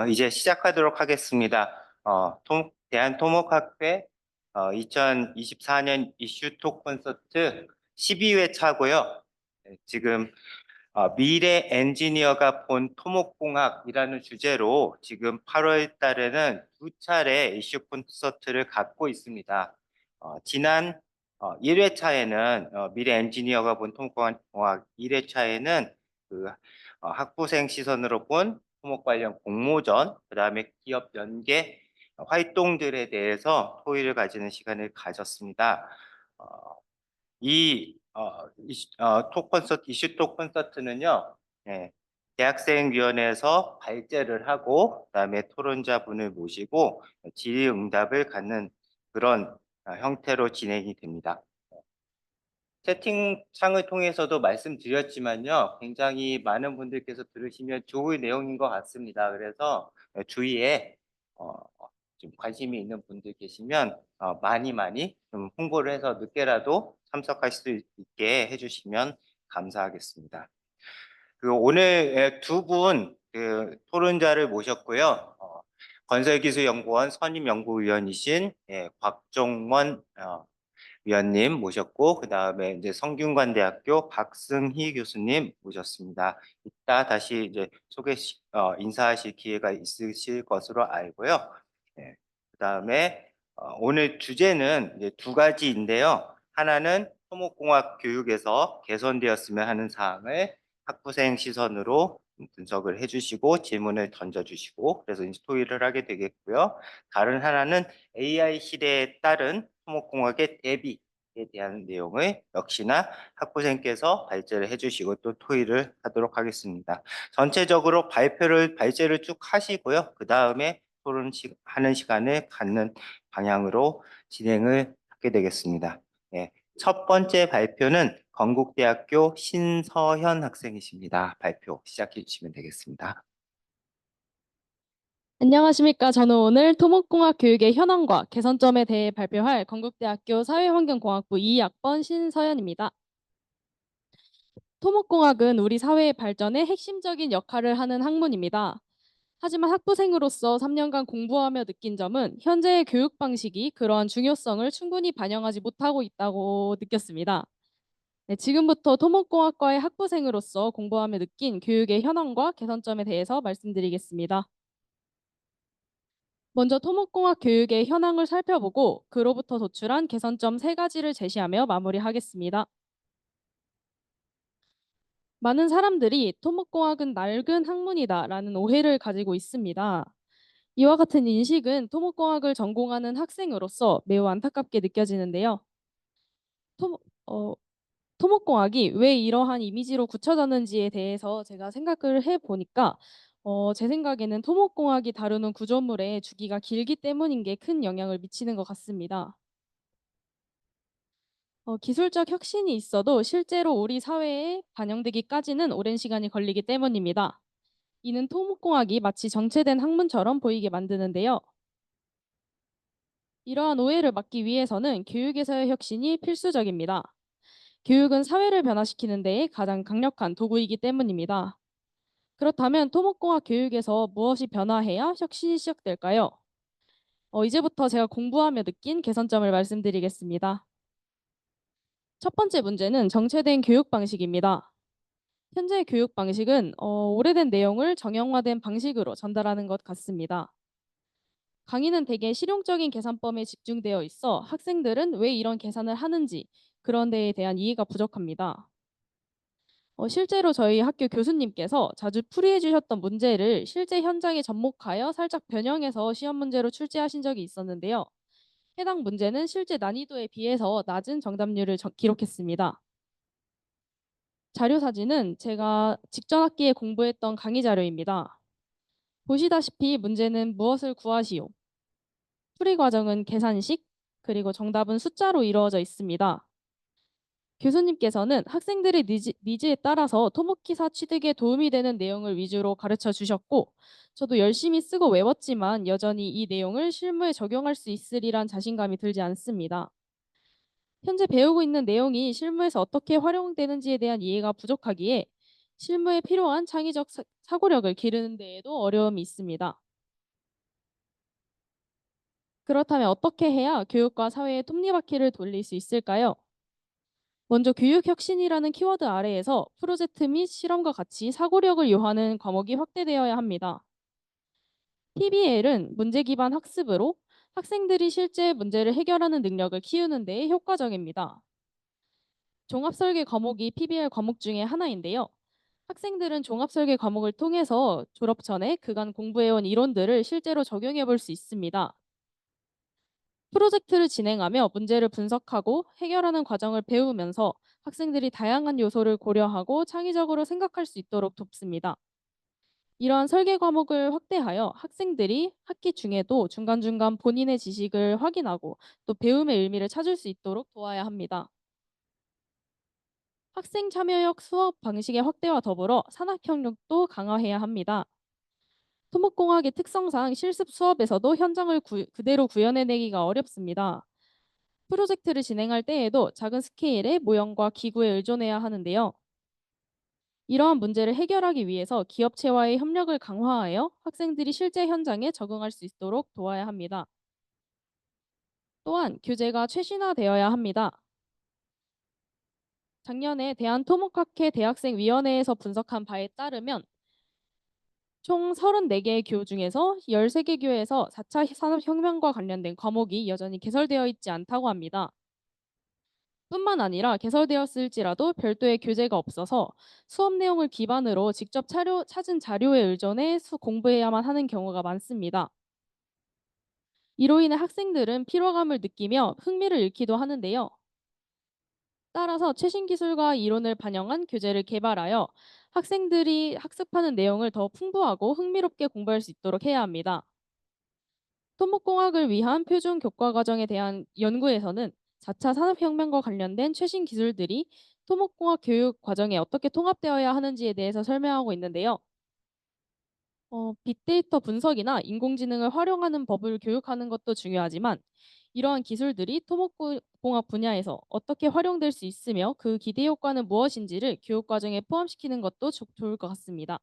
이제 시작하도록 하겠습니다. 대한토목학회 2024년 이슈톡 콘서트 12회 차고요. 지금 미래 엔지니어가 본 토목공학이라는 주제로 지금 8월 달에는 두 차례 이슈 콘서트를 갖고 있습니다. 지난 1회 차에는 미래 엔지니어가 본 토목공학 1회 차에는 그 학부생 시선으로 본 토목 관련 공모전, 그다음에 기업 연계 활동들에 대해서 토의를 가지는 시간을 가졌습니다. 어, 톡 콘서트, 이슈 톡 콘서트는요, 예, 대학생위원회에서 발제를 하고, 그다음에 토론자분을 모시고 질의응답을 갖는 그런 형태로 진행이 됩니다. 채팅창을 통해서도 말씀드렸지만요, 굉장히 많은 분들께서 들으시면 좋은 내용인 것 같습니다. 그래서 주위에 좀 관심이 있는 분들 계시면 많이 좀 홍보를 해서 늦게라도 참석할 수 있게 해주시면 감사하겠습니다. 오늘 두 분 토론자를 모셨고요. 건설기술연구원 선임연구위원이신 곽종원 위원님 모셨고, 그 다음에 이제 성균관대학교 박승희 교수님 모셨습니다. 이따 다시 이제 인사하실 기회가 있으실 것으로 알고요. 그 다음에 오늘 주제는 이제 두 가지인데요. 하나는 토목공학 교육에서 개선되었으면 하는 사항을 학부생 시선으로 분석을 해주시고 질문을 던져주시고, 그래서 이제 토의를 하게 되겠고요. 다른 하나는 AI 시대에 따른 토목공학의 대비에 대한 내용을 역시나 학부생께서 발제를 해주시고 또 토의를 하도록 하겠습니다. 전체적으로 발제를 쭉 하시고요. 그 다음에 토론하는 시간을 갖는 방향으로 진행을 하게 되겠습니다. 첫 번째 발표는 건국대학교 신서현 학생이십니다. 발표 시작해 주시면 되겠습니다. 안녕하십니까. 저는 오늘 토목공학 교육의 현황과 개선점에 대해 발표할 건국대학교 사회환경공학부 2학번 신서연입니다. 토목공학은 우리 사회의 발전에 핵심적인 역할을 하는 학문입니다. 하지만 학부생으로서 3년간 공부하며 느낀 점은 현재의 교육 방식이 그러한 중요성을 충분히 반영하지 못하고 있다고 느꼈습니다. 네, 지금부터 토목공학과의 학부생으로서 공부하며 느낀 교육의 현황과 개선점에 대해서 말씀드리겠습니다. 먼저 토목공학 교육의 현황을 살펴보고 그로부터 도출한 개선점 3가지를 제시하며 마무리하겠습니다. 많은 사람들이 토목공학은 낡은 학문이다라는 오해를 가지고 있습니다. 이와 같은 인식은 토목공학을 전공하는 학생으로서 매우 안타깝게 느껴지는데요. 토, 어, 토목공학이 왜 이러한 이미지로 굳혀졌는지에 대해서 제가 생각을 해보니까 제 생각에는 토목공학이 다루는 구조물의 주기가 길기 때문인 게 큰 영향을 미치는 것 같습니다. 기술적 혁신이 있어도 실제로 우리 사회에 반영되기까지는 오랜 시간이 걸리기 때문입니다. 이는 토목공학이 마치 정체된 학문처럼 보이게 만드는데요. 이러한 오해를 막기 위해서는 교육에서의 혁신이 필수적입니다. 교육은 사회를 변화시키는 데에 가장 강력한 도구이기 때문입니다. 그렇다면 토목공학 교육에서 무엇이 변화해야 혁신이 시작될까요? 이제부터 제가 공부하며 느낀 개선점을 말씀드리겠습니다. 첫 번째 문제는 정체된 교육 방식입니다. 현재 교육 방식은 오래된 내용을 정형화된 방식으로 전달하는 것 같습니다. 강의는 대개 실용적인 계산법에 집중되어 있어 학생들은 왜 이런 계산을 하는지 그런 데에 대한 이해가 부족합니다. 실제로 저희 학교 교수님께서 자주 풀이해 주셨던 문제를 실제 현장에 접목하여 살짝 변형해서 시험 문제로 출제하신 적이 있었는데요. 해당 문제는 실제 난이도에 비해서 낮은 정답률을 기록했습니다. 자료 사진은 제가 직전 학기에 공부했던 강의 자료입니다. 보시다시피 문제는 무엇을 구하시오. 풀이 과정은 계산식, 그리고 정답은 숫자로 이루어져 있습니다. 교수님께서는 학생들의 니즈에 따라서 토목기사 취득에 도움이 되는 내용을 위주로 가르쳐 주셨고, 저도 열심히 쓰고 외웠지만 여전히 이 내용을 실무에 적용할 수 있으리란 자신감이 들지 않습니다. 현재 배우고 있는 내용이 실무에서 어떻게 활용되는지에 대한 이해가 부족하기에 실무에 필요한 창의적 사고력을 기르는 데에도 어려움이 있습니다. 그렇다면 어떻게 해야 교육과 사회의 톱니바퀴를 돌릴 수 있을까요? 먼저 교육혁신이라는 키워드 아래에서 프로젝트 및 실험과 같이 사고력을 요하는 과목이 확대되어야 합니다. PBL은 문제 기반 학습으로 학생들이 실제 문제를 해결하는 능력을 키우는 데 효과적입니다. 종합설계 과목이 PBL 과목 중에 하나인데요. 학생들은 종합설계 과목을 통해서 졸업 전에 그간 공부해온 이론들을 실제로 적용해 볼 수 있습니다. 프로젝트를 진행하며 문제를 분석하고 해결하는 과정을 배우면서 학생들이 다양한 요소를 고려하고 창의적으로 생각할 수 있도록 돕습니다. 이러한 설계 과목을 확대하여 학생들이 학기 중에도 중간중간 본인의 지식을 확인하고 또 배움의 의미를 찾을 수 있도록 도와야 합니다. 학생 참여형 수업 방식의 확대와 더불어 산학 협력도 강화해야 합니다. 토목공학의 특성상 실습 수업에서도 현장을 그대로 구현해내기가 어렵습니다. 프로젝트를 진행할 때에도 작은 스케일의 모형과 기구에 의존해야 하는데요. 이러한 문제를 해결하기 위해서 기업체와의 협력을 강화하여 학생들이 실제 현장에 적응할 수 있도록 도와야 합니다. 또한 교재가 최신화되어야 합니다. 작년에 대한토목학회 대학생위원회에서 분석한 바에 따르면 총 34개의 교 중에서 13개 교에서 4차 산업혁명과 관련된 과목이 여전히 개설되어 있지 않다고 합니다. 뿐만 아니라 개설되었을지라도 별도의 교재가 없어서 수업 내용을 기반으로 직접 찾은 자료에 의존해 공부해야만 하는 경우가 많습니다. 이로 인해 학생들은 피로감을 느끼며 흥미를 잃기도 하는데요. 따라서 최신 기술과 이론을 반영한 교재를 개발하여 학생들이 학습하는 내용을 더 풍부하고 흥미롭게 공부할 수 있도록 해야 합니다. 토목공학을 위한 표준 교과 과정에 대한 연구에서는 4차 산업혁명과 관련된 최신 기술들이 토목공학 교육 과정에 어떻게 통합되어야 하는지에 대해서 설명하고 있는데요. 빅데이터 분석이나 인공지능을 활용하는 법을 교육하는 것도 중요하지만 이러한 기술들이 토목공학 분야에서 어떻게 활용될 수 있으며 그 기대 효과는 무엇인지를 교육 과정에 포함시키는 것도 좋을 것 같습니다.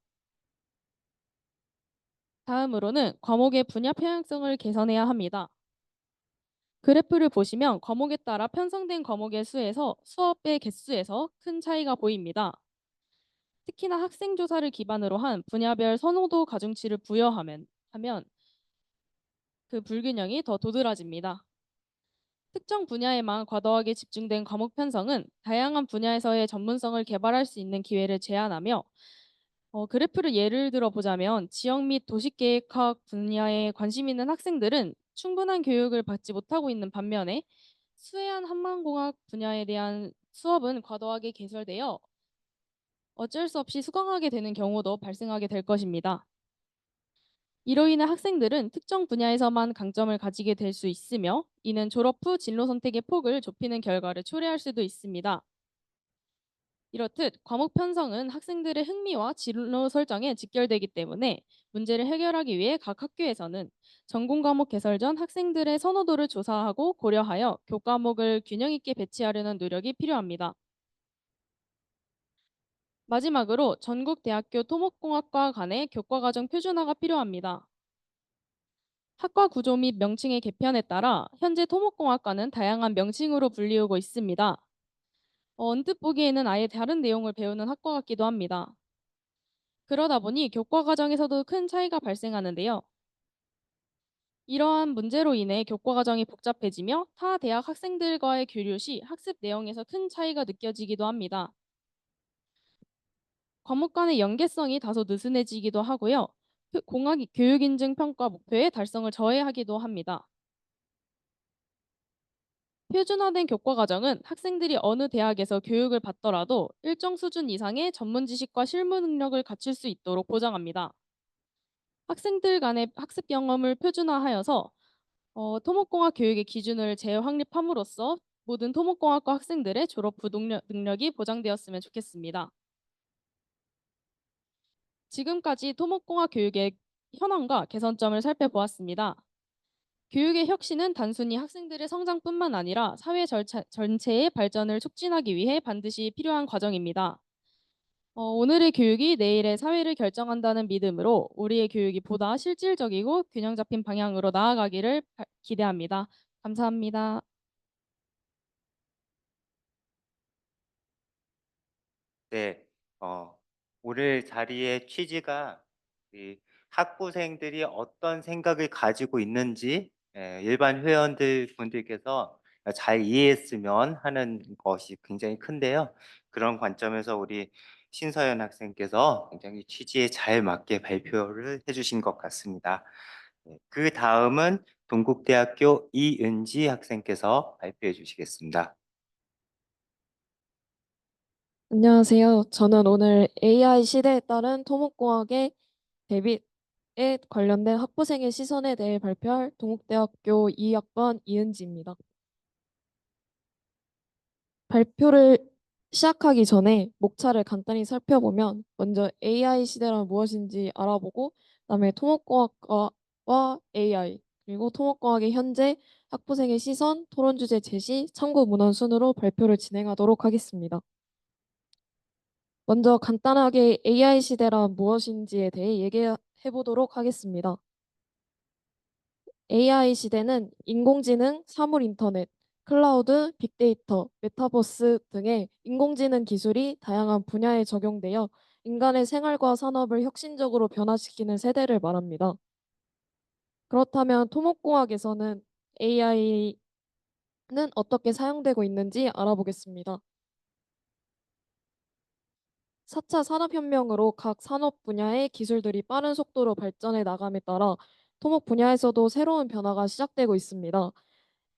다음으로는 과목의 분야 편향성을 개선해야 합니다. 그래프를 보시면 과목에 따라 편성된 과목의 수에서 수업의 개수에서 큰 차이가 보입니다. 특히나 학생 조사를 기반으로 한 분야별 선호도 가중치를 부여하면 그 불균형이 더 도드라집니다. 특정 분야에만 과도하게 집중된 과목 편성은 다양한 분야에서의 전문성을 개발할 수 있는 기회를 제한하며 그래프를 예를 들어 보자면 지역 및 도시계획학 분야에 관심 있는 학생들은 충분한 교육을 받지 못하고 있는 반면에 수해안 한만공학 분야에 대한 수업은 과도하게 개설되어 어쩔 수 없이 수강하게 되는 경우도 발생하게 될 것입니다. 이로 인해 학생들은 특정 분야에서만 강점을 가지게 될 수 있으며 이는 졸업 후 진로 선택의 폭을 좁히는 결과를 초래할 수도 있습니다. 이렇듯 과목 편성은 학생들의 흥미와 진로 설정에 직결되기 때문에 문제를 해결하기 위해 각 학교에서는 전공 과목 개설 전 학생들의 선호도를 조사하고 고려하여 교과목을 균형 있게 배치하려는 노력이 필요합니다. 마지막으로 전국 대학교 토목공학과 간의 교과과정 표준화가 필요합니다. 학과 구조 및 명칭의 개편에 따라 현재 토목공학과는 다양한 명칭으로 불리우고 있습니다. 언뜻 보기에는 아예 다른 내용을 배우는 학과 같기도 합니다. 그러다 보니 교과 과정에서도 큰 차이가 발생하는데요. 이러한 문제로 인해 교과 과정이 복잡해지며 타 대학 학생들과의 교류 시 학습 내용에서 큰 차이가 느껴지기도 합니다. 과목 간의 연계성이 다소 느슨해지기도 하고요. 공학 교육 인증 평가 목표의 달성을 저해하기도 합니다. 표준화된 교과 과정은 학생들이 어느 대학에서 교육을 받더라도 일정 수준 이상의 전문 지식과 실무 능력을 갖출 수 있도록 보장합니다. 학생들 간의 학습 경험을 표준화하여서 토목공학 교육의 기준을 재확립함으로써 모든 토목공학과 학생들의 졸업 후 능력이 보장되었으면 좋겠습니다. 지금까지 토목공학 교육의 현황과 개선점을 살펴보았습니다. 교육의 혁신은 단순히 학생들의 성장뿐만 아니라 사회 전체의 발전을 促진하기 위해 반드시 필요한 과정입니다. 오늘의 교육이 내일의 사회를 결정한다는 믿음으로 우리의 교육이 보다 실질적이고 균형 잡힌 방향으로 나아가기를 기대합니다. 감사합니다. 네, 오늘 자리의 취지가 이 학부생들이 어떤 생각을 가지고 있는지 일반 회원들 분들께서 잘 이해했으면 하는 것이 굉장히 큰데요. 그런 관점에서 우리 신서연 학생께서 굉장히 취지에 잘 맞게 발표를 해주신 것 같습니다. 네, 그 다음은 동국대학교 이은지 학생께서 발표해 주시겠습니다. 안녕하세요. 저는 오늘 AI 시대에 따른 토목공학의 대비에 관련된 학부생의 시선에 대해 발표할 동국대학교 2학번 이은지입니다. 발표를 시작하기 전에 목차를 간단히 살펴보면 먼저 AI 시대란 무엇인지 알아보고 그다음에 토목공학과와 AI 그리고 토목공학의 현재 학부생의 시선, 토론 주제 제시, 참고 문헌 순으로 발표를 진행하도록 하겠습니다. 먼저 간단하게 AI 시대란 무엇인지에 대해 얘기해 보도록 하겠습니다. AI 시대는 인공지능, 사물 인터넷, 클라우드, 빅데이터, 메타버스 등의 인공지능 기술이 다양한 분야에 적용되어 인간의 생활과 산업을 혁신적으로 변화시키는 세대를 말합니다. 그렇다면 토목공학에서는 AI는 어떻게 사용되고 있는지 알아보겠습니다. 4차 산업혁명으로 각 산업 분야의 기술들이 빠른 속도로 발전해 나감에 따라 토목 분야에서도 새로운 변화가 시작되고 있습니다.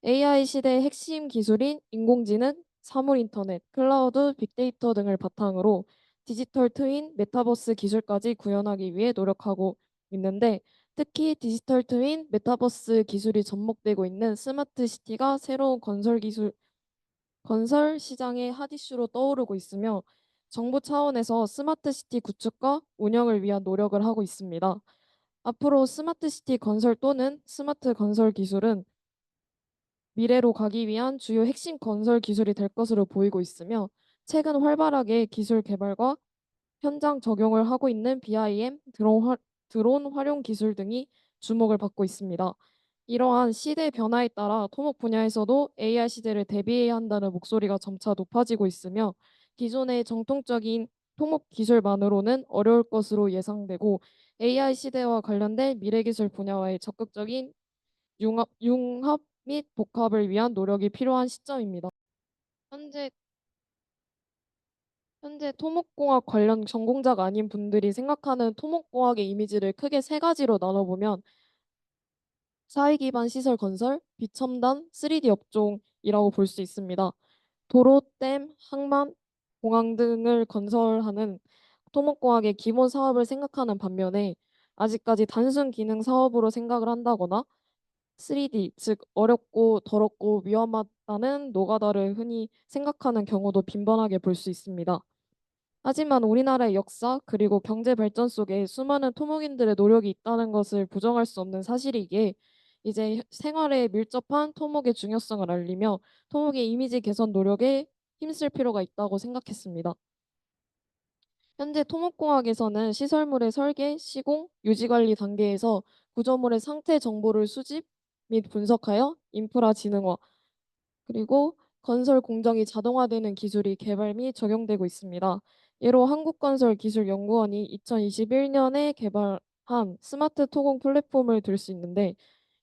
AI 시대의 핵심 기술인 인공지능, 사물인터넷, 클라우드, 빅데이터 등을 바탕으로 디지털 트윈, 메타버스 기술까지 구현하기 위해 노력하고 있는데 특히 디지털 트윈, 메타버스 기술이 접목되고 있는 스마트 시티가 새로운 건설 시장의 핫 이슈로 떠오르고 있으며 정부 차원에서 스마트 시티 구축과 운영을 위한 노력을 하고 있습니다. 앞으로 스마트 시티 건설 또는 스마트 건설 기술은 미래로 가기 위한 주요 핵심 건설 기술이 될 것으로 보이고 있으며 최근 활발하게 기술 개발과 현장 적용을 하고 있는 BIM, 드론 활용 기술 등이 주목을 받고 있습니다. 이러한 시대 변화에 따라 토목 분야에서도 AI 시대를 대비해야 한다는 목소리가 점차 높아지고 있으며 기존의 정통적인 토목 기술만으로는 어려울 것으로 예상되고 AI 시대와 관련된 미래기술 분야와의 적극적인 융합 및 복합을 위한 노력이 필요한 시점입니다. 현재 토목공학 관련 전공자가 아닌 분들이 생각하는 토목공학의 이미지를 크게 세 가지로 나눠보면 사회 기반 시설 건설, 비첨단 3D 업종이라고 볼 수 있습니다. 도로, 댐, 항만, 공항 등을 건설하는 토목공학의 기본 사업을 생각하는 반면에 아직까지 단순 기능 사업으로 생각을 한다거나 3D, 즉 어렵고 더럽고 위험하다는 노가다를 흔히 생각하는 경우도 빈번하게 볼 수 있습니다. 하지만 우리나라의 역사 그리고 경제 발전 속에 수많은 토목인들의 노력이 있다는 것을 부정할 수 없는 사실이기에 이제 생활에 밀접한 토목의 중요성을 알리며 토목의 이미지 개선 노력에 힘쓸 필요가 있다고 생각했습니다. 현재 토목공학에서는 시설물의 설계, 시공, 유지관리 단계에서 구조물의 상태 정보를 수집 및 분석하여 인프라 지능화, 그리고 건설 공정이 자동화되는 기술이 개발 및 적용되고 있습니다. 예로 한국건설기술연구원이 2021년에 개발한 스마트 토공 플랫폼을 들 수 있는데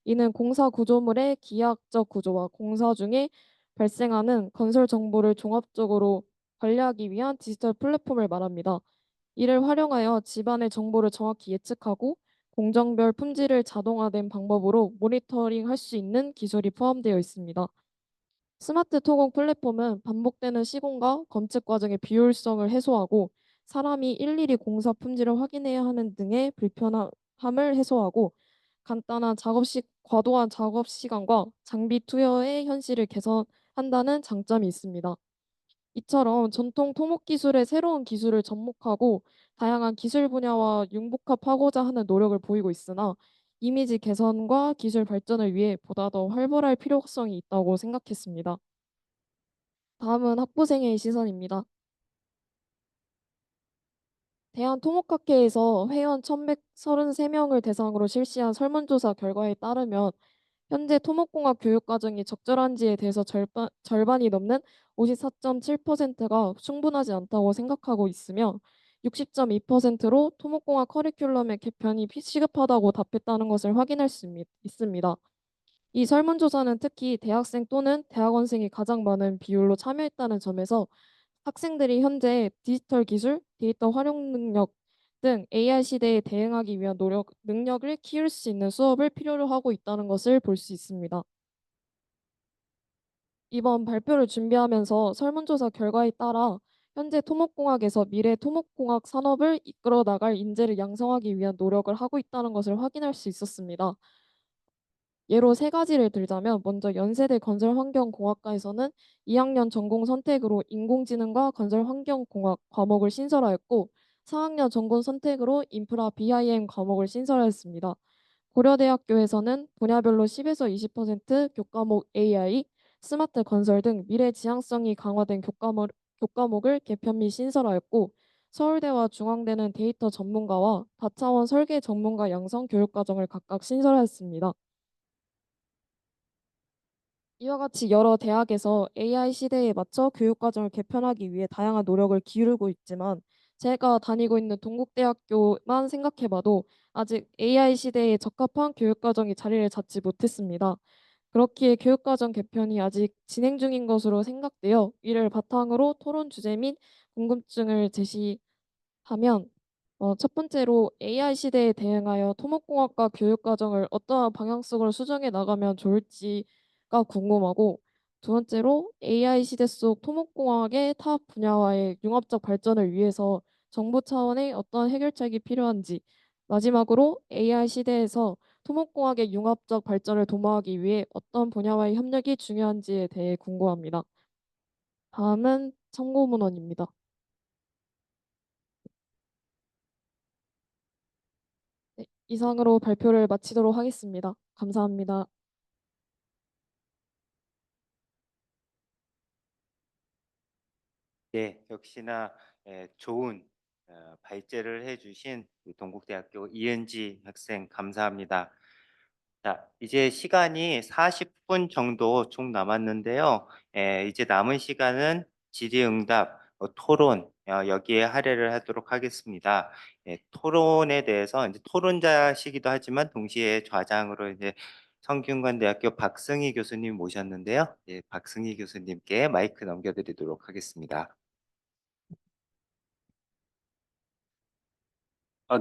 이는 공사 구조물의 기하학적 구조와 공사 중에 발생하는 건설 정보를 종합적으로 관리하기 위한 디지털 플랫폼을 말합니다. 이를 활용하여 집안의 정보를 정확히 예측하고 공정별 품질을 자동화된 방법으로 모니터링 할 수 있는 기술이 포함되어 있습니다. 스마트 토공 플랫폼은 반복되는 시공과 검측 과정의 비효율성을 해소하고 사람이 일일이 공사 품질을 확인해야 하는 등의 불편함을 해소하고 과도한 작업 시간과 장비 투여의 현실을 개선한다는 장점이 있습니다. 이처럼 전통 토목 기술의 새로운 기술을 접목하고 다양한 기술 분야와 융복합하고자 하는 노력을 보이고 있으나 이미지 개선과 기술 발전을 위해 보다 더 활발할 필요성이 있다고 생각했습니다. 다음은 학부생의 시선입니다. 대한토목학회에서 회원 1133명을 대상으로 실시한 설문조사 결과에 따르면 현재 토목공학 교육과정이 적절한지에 대해서 절반이 넘는 54.7%가 충분하지 않다고 생각하고 있으며 60.2%로 토목공학 커리큘럼의 개편이 시급하다고 답했다는 것을 확인할 수 있습니다. 이 설문조사는 특히 대학생 또는 대학원생이 가장 많은 비율로 참여했다는 점에서 학생들이 현재 디지털 기술, 데이터 활용 능력 등 AI 시대에 대응하기 위한 능력을 키울 수 있는 수업을 필요로 하고 있다는 것을 볼 수 있습니다. 이번 발표를 준비하면서 설문조사 결과에 따라 현재 토목공학에서 미래 토목공학 산업을 이끌어 나갈 인재를 양성하기 위한 노력을 하고 있다는 것을 확인할 수 있었습니다. 예로 세 가지를 들자면 먼저 연세대 건설환경공학과에서는 2학년 전공 선택으로 인공지능과 건설환경공학 과목을 신설하였고 4학년 전공 선택으로 인프라 BIM 과목을 신설하였습니다. 고려대학교에서는 분야별로 10에서 20% 교과목 AI, 스마트 건설 등 미래 지향성이 강화된 교과목을 개편 및 신설하였고 서울대와 중앙대는 데이터 전문가와 다차원 설계 전문가 양성 교육과정을 각각 신설하였습니다. 이와 같이 여러 대학에서 AI 시대에 맞춰 교육과정을 개편하기 위해 다양한 노력을 기울이고 있지만 제가 다니고 있는 동국대학교만 생각해봐도 아직 AI 시대에 적합한 교육과정이 자리를 잡지 못했습니다. 그렇기에 교육과정 개편이 아직 진행 중인 것으로 생각되어 이를 바탕으로 토론 주제 및 궁금증을 제시하면 첫 번째로 AI 시대에 대응하여 토목공학과 교육과정을 어떠한 방향성으로 수정해 나가면 좋을지가 궁금하고 두 번째로 AI 시대 속 토목공학의 타 분야와의 융합적 발전을 위해서 정부 차원의 어떤 해결책이 필요한지 마지막으로 AI 시대에서 토목공학의 융합적 발전을 도모하기 위해 어떤 분야와의 협력이 중요한지에 대해 궁금합니다. 다음은 참고 문헌입니다. 네, 이상으로 발표를 마치도록 하겠습니다. 감사합니다. 네, 역시나 좋은 발제를 해주신 우리 동국대학교 이은지 학생 감사합니다. 자, 이제 시간이 40분 정도 총 남았는데요. 이제 남은 시간은 질의응답, 토론 여기에 할애를 하도록 하겠습니다. 토론에 대해서 이제 토론자시기도 하지만 동시에 좌장으로 이제 성균관대학교 박승희 교수님 모셨는데요. 박승희 교수님께 마이크 넘겨드리도록 하겠습니다.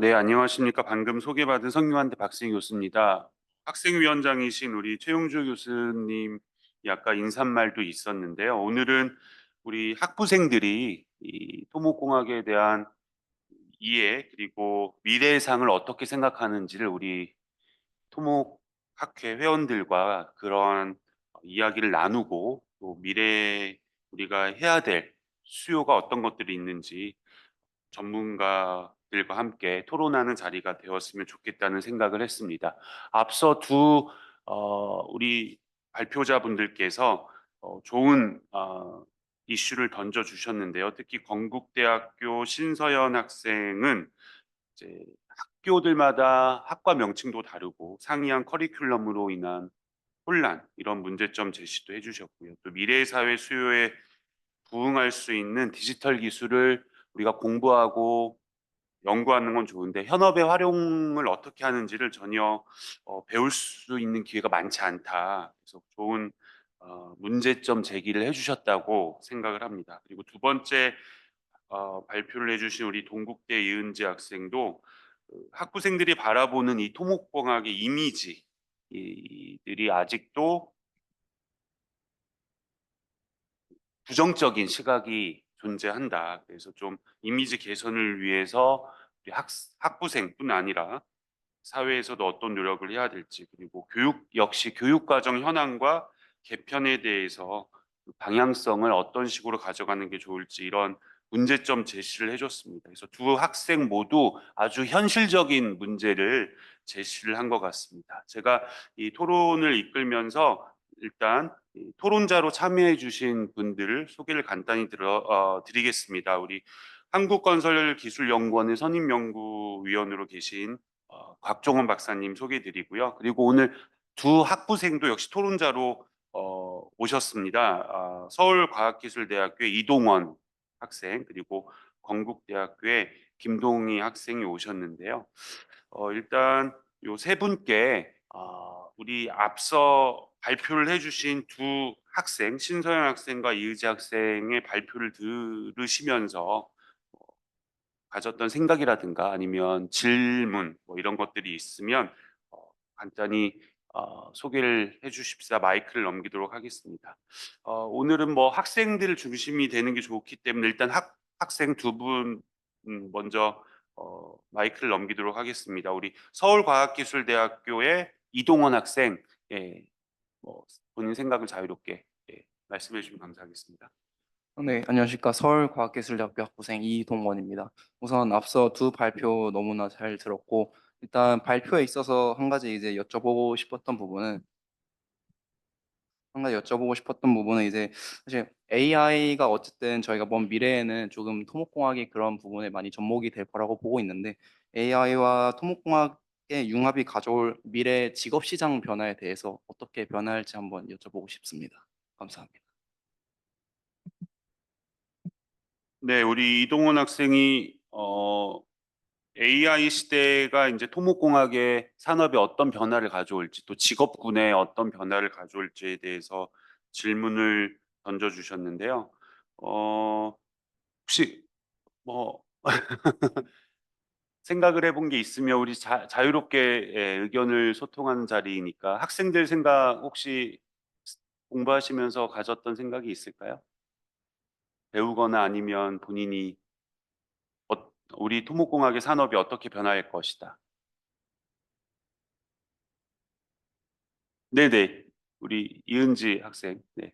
네, 안녕하십니까. 방금 소개받은 성균관대 박승희 교수입니다. 학생위원장이신 우리 최용주 교수님 아까 인사말도 있었는데요. 오늘은 우리 학부생들이 이 토목공학에 대한 이해 그리고 미래상을 어떻게 생각하는지를 우리 토목학회 회원들과 그런 이야기를 나누고 또 미래에 우리가 해야 될 수요가 어떤 것들이 있는지 전문가들과 함께 토론하는 자리가 되었으면 좋겠다는 생각을 했습니다. 앞서 우리 발표자분들께서 좋은 이슈를 던져주셨는데요. 특히 건국대학교 신서연 학생은 이제 학교들마다 학과 명칭도 다르고 상이한 커리큘럼으로 인한 혼란 이런 문제점 제시도 해주셨고요. 또 미래 사회 수요에 부응할 수 있는 디지털 기술을 우리가 공부하고 연구하는 건 좋은데 현업의 활용을 어떻게 하는지를 전혀 배울 수 있는 기회가 많지 않다. 그래서 좋은 문제점 제기를 해주셨다고 생각을 합니다. 그리고 두 번째 발표를 해주신 우리 동국대 이은지 학생도 학부생들이 바라보는 이 토목공학의 이미지 이들이 아직도 부정적인 시각이 존재한다. 그래서 좀 이미지 개선을 위해서 우리 학부생뿐 아니라 사회에서도 어떤 노력을 해야 될지 그리고 교육 역시 교육과정 현황과 개편에 대해서 그 방향성을 어떤 식으로 가져가는 게 좋을지 이런 문제점 제시를 해줬습니다. 그래서 두 학생 모두 아주 현실적인 문제를 제시를 한 것 같습니다. 제가 이 토론을 이끌면서 일단 토론자로 참여해 주신 분들을 소개를 간단히 드리겠습니다. 우리 한국건설기술연구원의 선임연구위원으로 계신 곽종원 박사님 소개드리고요. 그리고 오늘 두 학부생도 역시 토론자로 오셨습니다. 서울과학기술대학교의 이동원 학생 그리고 건국대학교의 김동희 학생이 오셨는데요. 일단 요 세 분께 우리 앞서 발표를 해주신 두 학생, 신서연 학생과 이의지 학생의 발표를 들으시면서 가졌던 생각이라든가 아니면 질문 뭐 이런 것들이 있으면 간단히 소개를 해주십사 마이크를 넘기도록 하겠습니다. 오늘은 뭐 학생들 중심이 되는 게 좋기 때문에 일단 학생 두 분 먼저 마이크를 넘기도록 하겠습니다. 우리 서울과학기술대학교의 이동원 학생, 예, 뭐 본인 생각을 자유롭게 말씀해 주시면 감사하겠습니다. 네, 안녕하십니까. 서울과학기술대학교 학부생 이동원입니다. 우선 앞서 두 발표 너무나 잘 들었고, 일단 발표에 있어서 한 가지 여쭤보고 싶었던 부분은 이제 사실 AI가 어쨌든 저희가 먼 미래에는 조금 토목공학이 그런 부분에 많이 접목이 될 거라고 보고 있는데 AI와 토목공학의 융합이 가져올 미래 직업 시장 변화에 대해서 어떻게 변화할지 한번 여쭤보고 싶습니다. 감사합니다. 네, 우리 이동원 학생이 AI 시대가 이제 토목공학의 산업에 어떤 변화를 가져올지 또 직업군에 어떤 변화를 가져올지에 대해서 질문을 던져주셨는데요. 혹시 뭐 생각을 해본 게 있으면 우리 자유롭게 의견을 소통하는 자리이니까 학생들 생각 혹시 공부하시면서 가졌던 생각이 있을까요? 배우거나 아니면 본인이 우리 토목공학의 산업이 어떻게 변화할 것이다. 네네. 우리 이은지 학생. 네.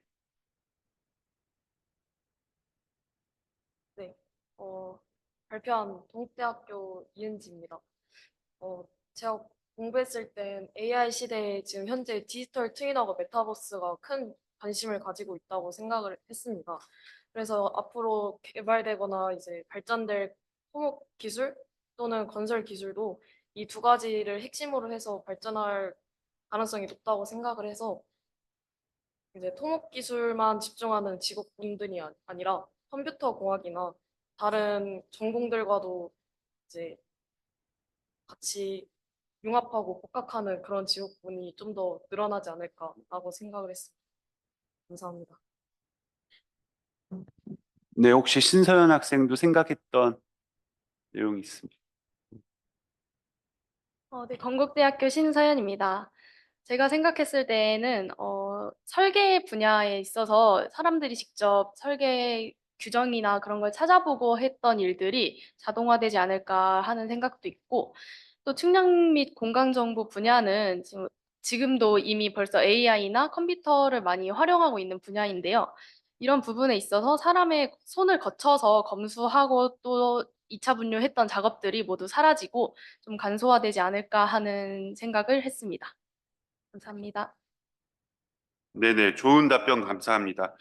네, 발표한 동국대학교 이은지입니다. 제가 공부했을 땐 AI 시대에 지금 현재 디지털 트윈하고 메타버스가 큰 관심을 가지고 있다고 생각을 했습니다. 그래서 앞으로 개발되거나 이제 발전될 토목 기술 또는 건설 기술도 이 두 가지를 핵심으로 해서 발전할 가능성이 높다고 생각을 해서 이제 토목 기술만 집중하는 직업군들이 아니라 컴퓨터 공학이나 다른 전공들과도 이제 같이 융합하고 복합하는 그런 직업군이 좀 더 늘어나지 않을까라고 생각을 했습니다. 감사합니다. 네, 혹시 신서연 학생도 생각했던 내용이 있습니다. 네, 건국대학교 신서연입니다. 제가 생각했을 때에는 설계 분야에 있어서 사람들이 직접 설계 규정이나 그런 걸 찾아보고 했던 일들이 자동화되지 않을까 하는 생각도 있고, 또 측량 및 공간 정보 분야는 지금도 이미 벌써 AI나 컴퓨터를 많이 활용하고 있는 분야인데요. 이런 부분에 있어서 사람의 손을 거쳐서 검수하고 또 2차 분류했던 작업들이 모두 사라지고 좀 간소화되지 않을까 하는 생각을 했습니다. 감사합니다. 네네, 좋은 답변 감사합니다.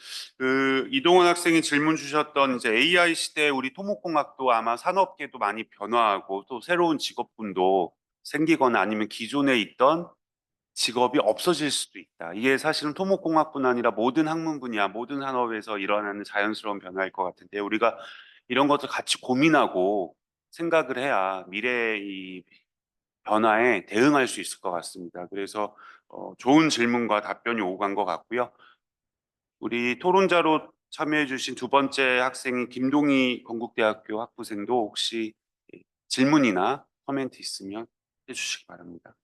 이동원 학생이 질문 주셨던 이제 AI 시대에 우리 토목공학도 아마 산업계도 많이 변화하고 또 새로운 직업군도 생기거나 아니면 기존에 있던 직업이 없어질 수도 있다. 이게 사실은 토목공학뿐 아니라 모든 학문 분야, 모든 산업에서 일어나는 자연스러운 변화일 것 같은데 우리가 이런 것을 같이 고민하고 생각을 해야 미래의 이 변화에 대응할 수 있을 것 같습니다. 그래서 좋은 질문과 답변이 오간 것 같고요. 우리 토론자로 참여해 주신 두 번째 학생인 김동희 건국대학교 학부생도 혹시 질문이나 코멘트 있으면 해주시기 바랍니다.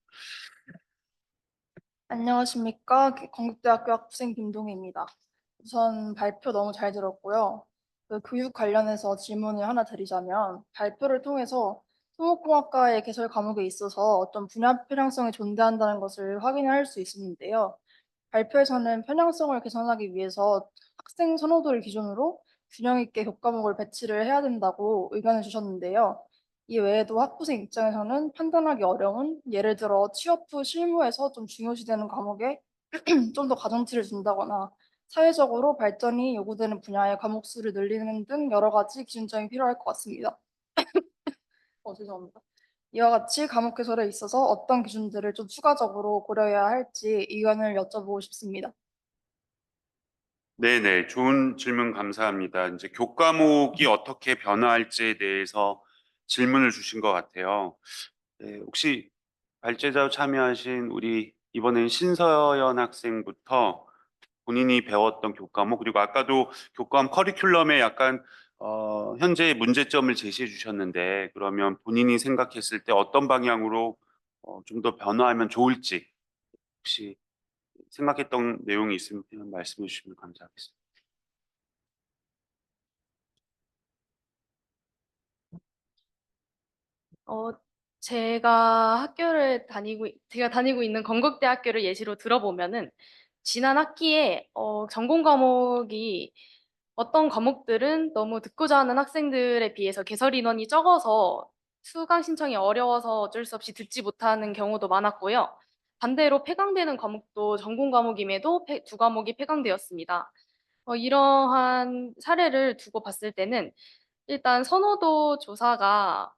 안녕하십니까. 건국대학교 학부생 김동희입니다. 우선 발표 너무 잘 들었고요. 교육 관련해서 질문을 하나 드리자면 발표를 통해서 토목공학과의 개설 과목에 있어서 어떤 분야 편향성이 존재한다는 것을 확인할 수 있었는데요. 발표에서는 편향성을 개선하기 위해서 학생 선호도를 기준으로 균형 있게 교과목을 배치를 해야 된다고 의견을 주셨는데요. 이 외에도 학부생 입장에서는 판단하기 어려운 예를 들어 취업 후 실무에서 좀 중요시되는 과목에 좀 더 가중치를 준다거나 사회적으로 발전이 요구되는 분야의 과목 수를 늘리는 등 여러 가지 기준점이 필요할 것 같습니다. 죄송합니다. 이와 같이 과목 개설에 있어서 어떤 기준들을 좀 추가적으로 고려해야 할지 의견을 여쭤보고 싶습니다. 네네, 좋은 질문 감사합니다. 이제 교과목이 어떻게 변화할지에 대해서 질문을 주신 것 같아요. 네, 혹시 발제자 참여하신 우리 이번엔 신서연 학생부터 본인이 배웠던 교과목, 그리고 아까도 교과목 커리큘럼에 약간 현재 문제점을 제시해 주셨는데, 그러면 본인이 생각했을 때 어떤 방향으로 좀 더 변화하면 좋을지 혹시 생각했던 내용이 있으면 말씀해 주시면 감사하겠습니다. 어, 제가 다니고 있는 건국대학교를 예시로 들어보면은, 지난 학기에, 전공 과목이 어떤 과목들은 너무 듣고자 하는 학생들에 비해서 개설 인원이 적어서 수강 신청이 어려워서 어쩔 수 없이 듣지 못하는 경우도 많았고요. 반대로 폐강되는 과목도 전공 과목임에도 두 과목이 폐강되었습니다. 이러한 사례를 두고 봤을 때는 일단 선호도 조사가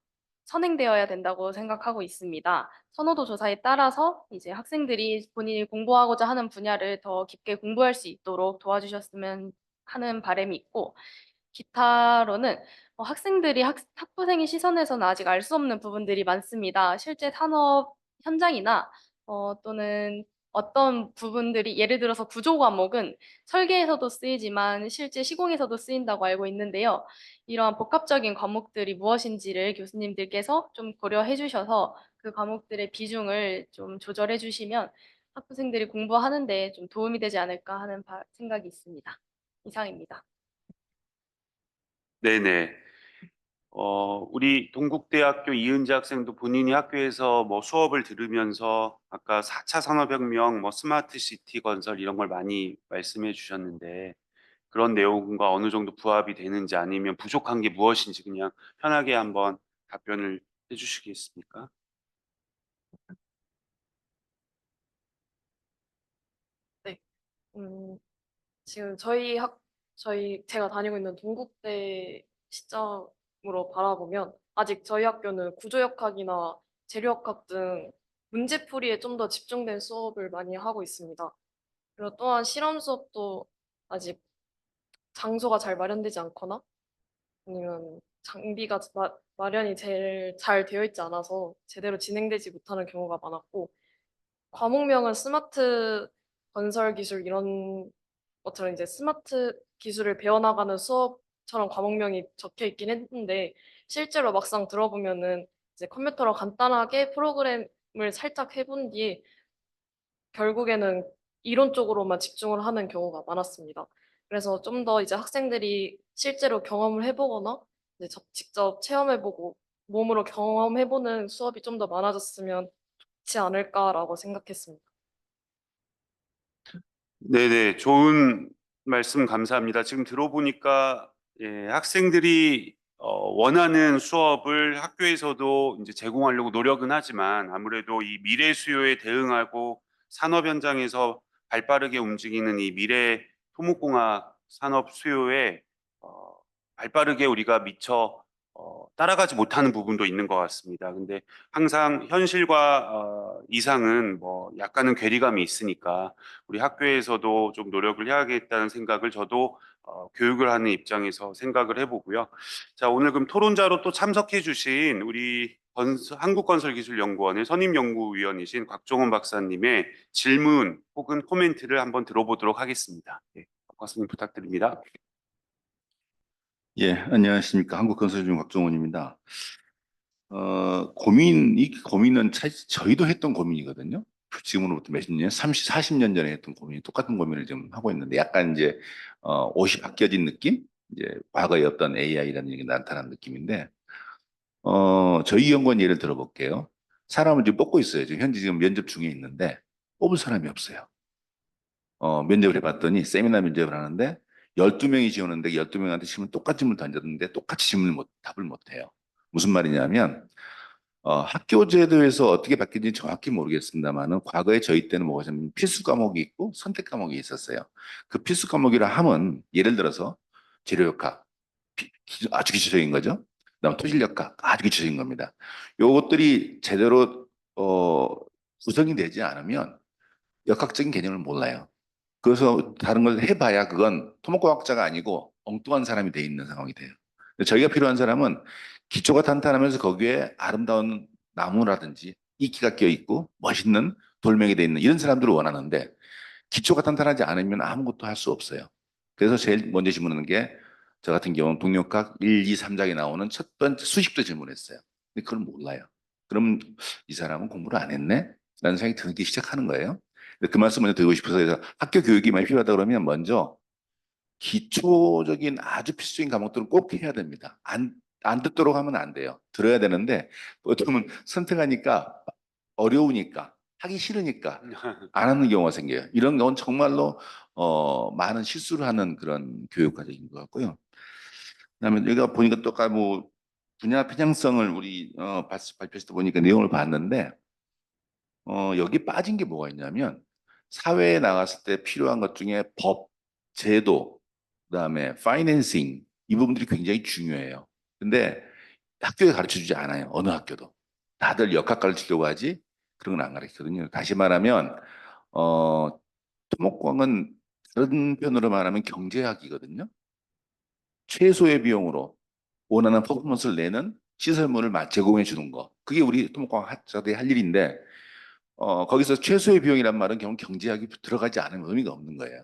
선행되어야 된다고 생각하고 있습니다. 선호도 조사에 따라서 이제 학생들이 본인이 공부하고자 하는 분야를 더 깊게 공부할 수 있도록 도와주셨으면 하는 바람이 있고, 기타로는 학생들이 학부생의 시선에서는 아직 알 수 없는 부분들이 많습니다. 실제 산업 현장이나 또는 어떤 부분들이, 예를 들어서 구조 과목은 설계에서도 쓰이지만 실제 시공에서도 쓰인다고 알고 있는데요. 이러한 복합적인 과목들이 무엇인지를 교수님들께서 좀 고려해 주셔서 그 과목들의 비중을 좀 조절해 주시면 학부생들이 공부하는데 좀 도움이 되지 않을까 하는 생각이 있습니다. 이상입니다. 네네. 우리 동국대학교 이은지 학생도 본인이 학교에서 뭐 수업을 들으면서 아까 4차 산업혁명, 뭐 스마트 시티 건설 이런 걸 많이 말씀해 주셨는데 그런 내용과 어느 정도 부합이 되는지 아니면 부족한 게 무엇인지 그냥 편하게 한번 답변을 해 주시겠습니까? 네. 음, 지금 제가 다니고 있는 동국대 시점으로 바라보면 아직 저희 학교는 구조역학이나 재료역학 등 문제풀이에 좀 더 집중된 수업을 많이 하고 있습니다. 그리고 또한 실험 수업도 아직 장소가 잘 마련되지 않거나 아니면 장비가 마련이 제일 잘 되어 있지 않아서 제대로 진행되지 못하는 경우가 많았고, 과목명은 스마트 건설 기술 이런 것처럼 이제 스마트 기술을 배워나가는 수업처럼 과목명이 적혀 있긴 했는데, 실제로 막상 들어보면은 이제 컴퓨터로 간단하게 프로그램을 살짝 해본 뒤에 결국에는 이론 쪽으로만 집중을 하는 경우가 많았습니다. 그래서 좀 더 이제 학생들이 실제로 경험을 해보거나 이제 직접 체험해보고 몸으로 경험해보는 수업이 좀 더 많아졌으면 좋지 않을까라고 생각했습니다. 네네, 좋은 말씀 감사합니다. 지금 들어보니까 학생들이 원하는 수업을 학교에서도 이제 제공하려고 노력은 하지만 아무래도 이 미래 수요에 대응하고 산업 현장에서 발빠르게 움직이는 이 미래 토목공학 산업 수요에 어, 발빠르게 우리가 미처 따라가지 못하는 부분도 있는 것 같습니다. 근데 항상 현실과 이상은 뭐 약간은 괴리감이 있으니까 우리 학교에서도 좀 노력을 해야겠다는 생각을 저도 교육을 하는 입장에서 생각을 해보고요. 자, 오늘 그럼 토론자로 또 참석해 주신 우리 한국건설기술연구원의 선임연구위원이신 곽종원 박사님의 질문 혹은 코멘트를 한번 들어보도록 하겠습니다. 예, 박사님 부탁드립니다. 예, 안녕하십니까. 한국건설중 곽종원입니다. 이 고민은 사실 저희도 했던 고민이거든요. 지금으로부터 몇십 년, 30, 40년 전에 했던 고민이 똑같은 고민을 지금 하고 있는데 약간 이제, 옷이 바뀌어진 느낌? 이제 과거에 어떤 AI라는 얘기 나타난 느낌인데, 저희 연구원 예를 들어볼게요. 사람을 지금 뽑고 있어요. 지금 면접 중에 있는데, 뽑을 사람이 없어요. 면접을 해봤더니 세미나 면접을 하는데 12명이 지원하는데 12명한테 질문 똑같은 질문을 던졌는데 똑같이 답을 못 해요. 무슨 말이냐면 학교 제도에서 어떻게 바뀌는지 정확히 모르겠습니다만은 과거에 저희 때는 뭐가 좀 필수 과목이 있고 선택 과목이 있었어요. 그 필수 과목이라 함은 예를 들어서 재료역학 아주 기초적인 거죠. 그다음 토질역학 아주 기초적인 겁니다. 요것들이 제대로 구성이 되지 않으면 역학적인 개념을 몰라요. 그래서 다른 걸 해봐야 그건 토목과학자가 아니고 엉뚱한 사람이 돼 있는 상황이 돼요. 근데 저희가 필요한 사람은 기초가 탄탄하면서 거기에 아름다운 나무라든지 이끼가 껴 있고 멋있는 돌멩이 돼 있는 이런 사람들을 원하는데 기초가 탄탄하지 않으면 아무것도 할 수 없어요. 그래서 제일 먼저 질문하는 게 저 같은 경우는 동력학 1, 2, 3장에 나오는 첫 번째 수십 도 질문했어요. 근데 그걸 몰라요. 그럼 이 사람은 공부를 안 했네? 라는 생각이 들기 시작하는 거예요. 그 말씀 먼저 드리고 싶어서 그래서 학교 교육이 많이 필요하다 그러면 먼저 기초적인 아주 필수적인 과목들은 꼭 해야 됩니다. 안 듣도록 하면 안 돼요. 들어야 되는데 어떻게 보면 선택하니까 어려우니까 하기 싫으니까 안 하는 경우가 생겨요. 이런 경우는 정말로 많은 실수를 하는 그런 교육 과정인 것 같고요. 그다음에 여기가 보니까 또 뭐 분야 편향성을 우리 발표했을 때 보니까 내용을 봤는데 여기 빠진 게 뭐가 있냐면 사회에 나갔을 때 필요한 것 중에 법, 제도, 그다음에 파이낸싱 이 부분들이 굉장히 중요해요. 근데 학교에 가르쳐 주지 않아요. 어느 학교도. 다들 역학 가르치려고 하지 그런 건 안 가르치거든요. 다시 말하면 어, 토목공학은 다른 편으로 말하면 경제학이거든요. 최소의 비용으로 원하는 퍼포먼스를 내는 시설물을 제공해 주는 거. 그게 우리 토목공학 학자들이 할 일인데 거기서 최소의 비용이란 말은 결국 경제학이 들어가지 않으면 의미가 없는 거예요.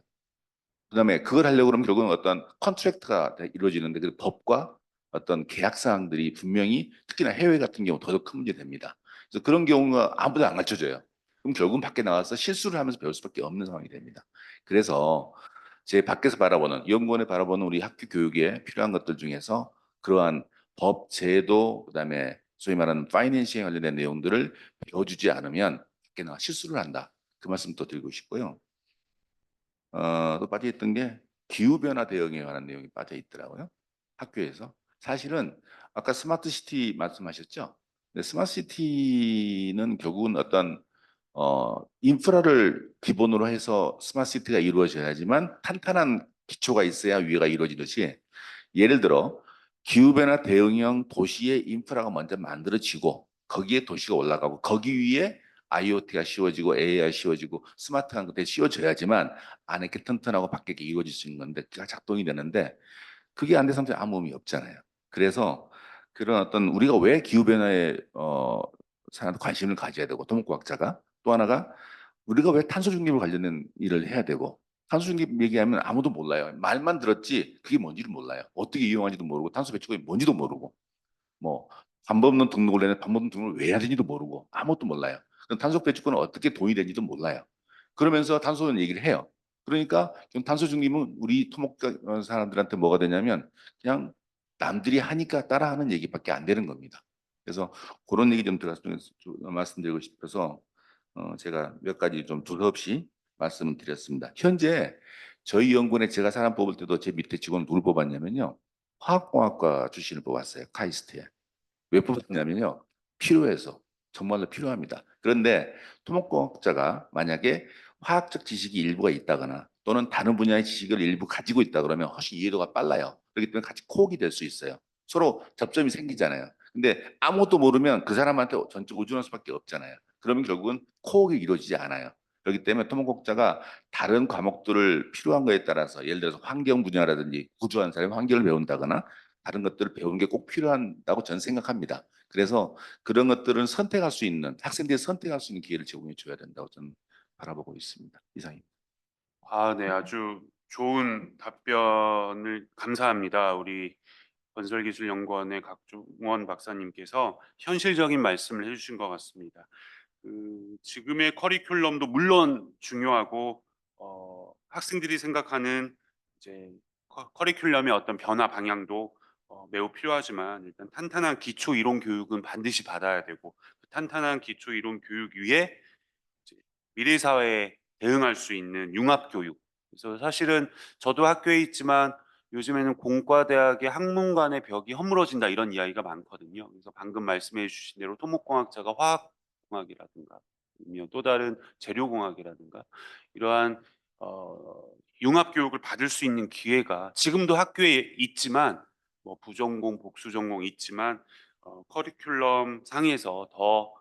그다음에 그걸 하려고 그러면 결국은 어떤 컨트랙트가 이루어지는데 그 법과 어떤 계약 사항들이 분명히 특히나 해외 같은 경우 더더욱 큰 문제 됩니다. 그래서 그런 경우가 아무도 안 가르쳐줘요. 그럼 결국은 밖에 나가서 실수를 하면서 배울 수밖에 없는 상황이 됩니다. 그래서 제 밖에서 바라보는 연구원에 바라보는 우리 학교 교육에 필요한 것들 중에서 그러한 법, 제도, 그다음에 소위 말하는 파이낸싱에 관련된 내용들을 배워주지 않으면 밖에 나가 실수를 한다. 그 말씀 또 드리고 싶고요. 또 빠져있던 게 기후변화 대응에 관한 내용이 빠져 있더라고요. 학교에서. 사실은 아까 스마트 시티 말씀하셨죠? 근데 스마트 시티는 결국은 어떤 인프라를 기본으로 해서 스마트 시티가 이루어져야지만 탄탄한 기초가 있어야 위가 이루어지듯이 예를 들어 기후변화 대응형 도시의 인프라가 먼저 만들어지고 거기에 도시가 올라가고 거기 위에 IoT가 씌워지고 AI가 씌워지고 스마트한 것들이 씌워져야지만 안에 게 튼튼하고 밖에 게 이루어질 수 있는 건데 그가 작동이 되는데 그게 안 돼서 아무 의미 없잖아요. 그래서 그런 어떤 우리가 왜 기후변화에 사람한테 관심을 가져야 되고 토목과학자가 또 하나가 우리가 왜 탄소 중립을 관련된 일을 해야 되고 탄소 중립 얘기하면 아무도 몰라요. 말만 들었지 그게 뭔지를 몰라요. 어떻게 이용하는지도 모르고 탄소 배출이 뭔지도 모르고 뭐 반복능 등록을 내는 반복능 등록을 왜 해야 되는지도 모르고 아무것도 몰라요. 그럼 탄소 배출권은 어떻게 동의되는지도 몰라요. 그러면서 탄소는 얘기를 해요. 그러니까 탄소 중립은 우리 토목 사람들한테 뭐가 되냐면 그냥 남들이 하니까 따라하는 얘기밖에 안 되는 겁니다. 그래서 그런 얘기 좀 들어서 말씀드리고 싶어서 제가 몇 가지 좀 두서없이 말씀을 드렸습니다. 현재 저희 연구원에 제가 사람 뽑을 때도 제 밑에 직원 누굴 뽑았냐면요. 화학공학과 출신을 뽑았어요. 카이스트에. 왜 뽑았냐면요. 필요해서. 정말로 필요합니다. 그런데 토목공학자가 만약에 화학적 지식이 일부가 있다거나 또는 다른 분야의 지식을 일부 가지고 있다 그러면 훨씬 이해도가 빨라요. 그렇기 때문에 같이 코옥이 될 수 있어요. 서로 접점이 생기잖아요. 근데 아무것도 모르면 그 사람한테 전적 의존할 수밖에 없잖아요. 그러면 결국은 코옥이 이루어지지 않아요. 그렇기 때문에 토목공학자가 다른 과목들을 필요한 거에 따라서 예를 들어서 환경 분야라든지 구조한 사람이 환경을 배운다거나 다른 것들을 배우는 게 꼭 필요하다고 저는 생각합니다. 그래서 그런 것들은 선택할 수 있는 학생들이 선택할 수 있는 기회를 제공해 줘야 된다고 저는 바라보고 있습니다. 이상입니다. 네, 아주 좋은 답변을 감사합니다. 우리 건설기술연구원의 각종원 박사님께서 현실적인 말씀을 해주신 것 같습니다. 지금의 커리큘럼도 물론 중요하고 학생들이 생각하는 이제 커리큘럼의 어떤 변화 방향도 매우 필요하지만 일단 탄탄한 기초 이론 교육은 반드시 받아야 되고 그 탄탄한 기초 이론 교육 위에 이제 미래 사회에 대응할 수 있는 융합 교육. 그래서 사실은 저도 학교에 있지만 요즘에는 공과대학의 학문간의 벽이 허물어진다 이런 이야기가 많거든요. 그래서 방금 말씀해 주신 대로 토목공학자가 화학공학이라든가 아니면 또 다른 재료공학이라든가 이러한 융합 교육을 받을 수 있는 기회가 지금도 학교에 있지만 뭐 부전공, 복수전공 있지만 커리큘럼 상에서 더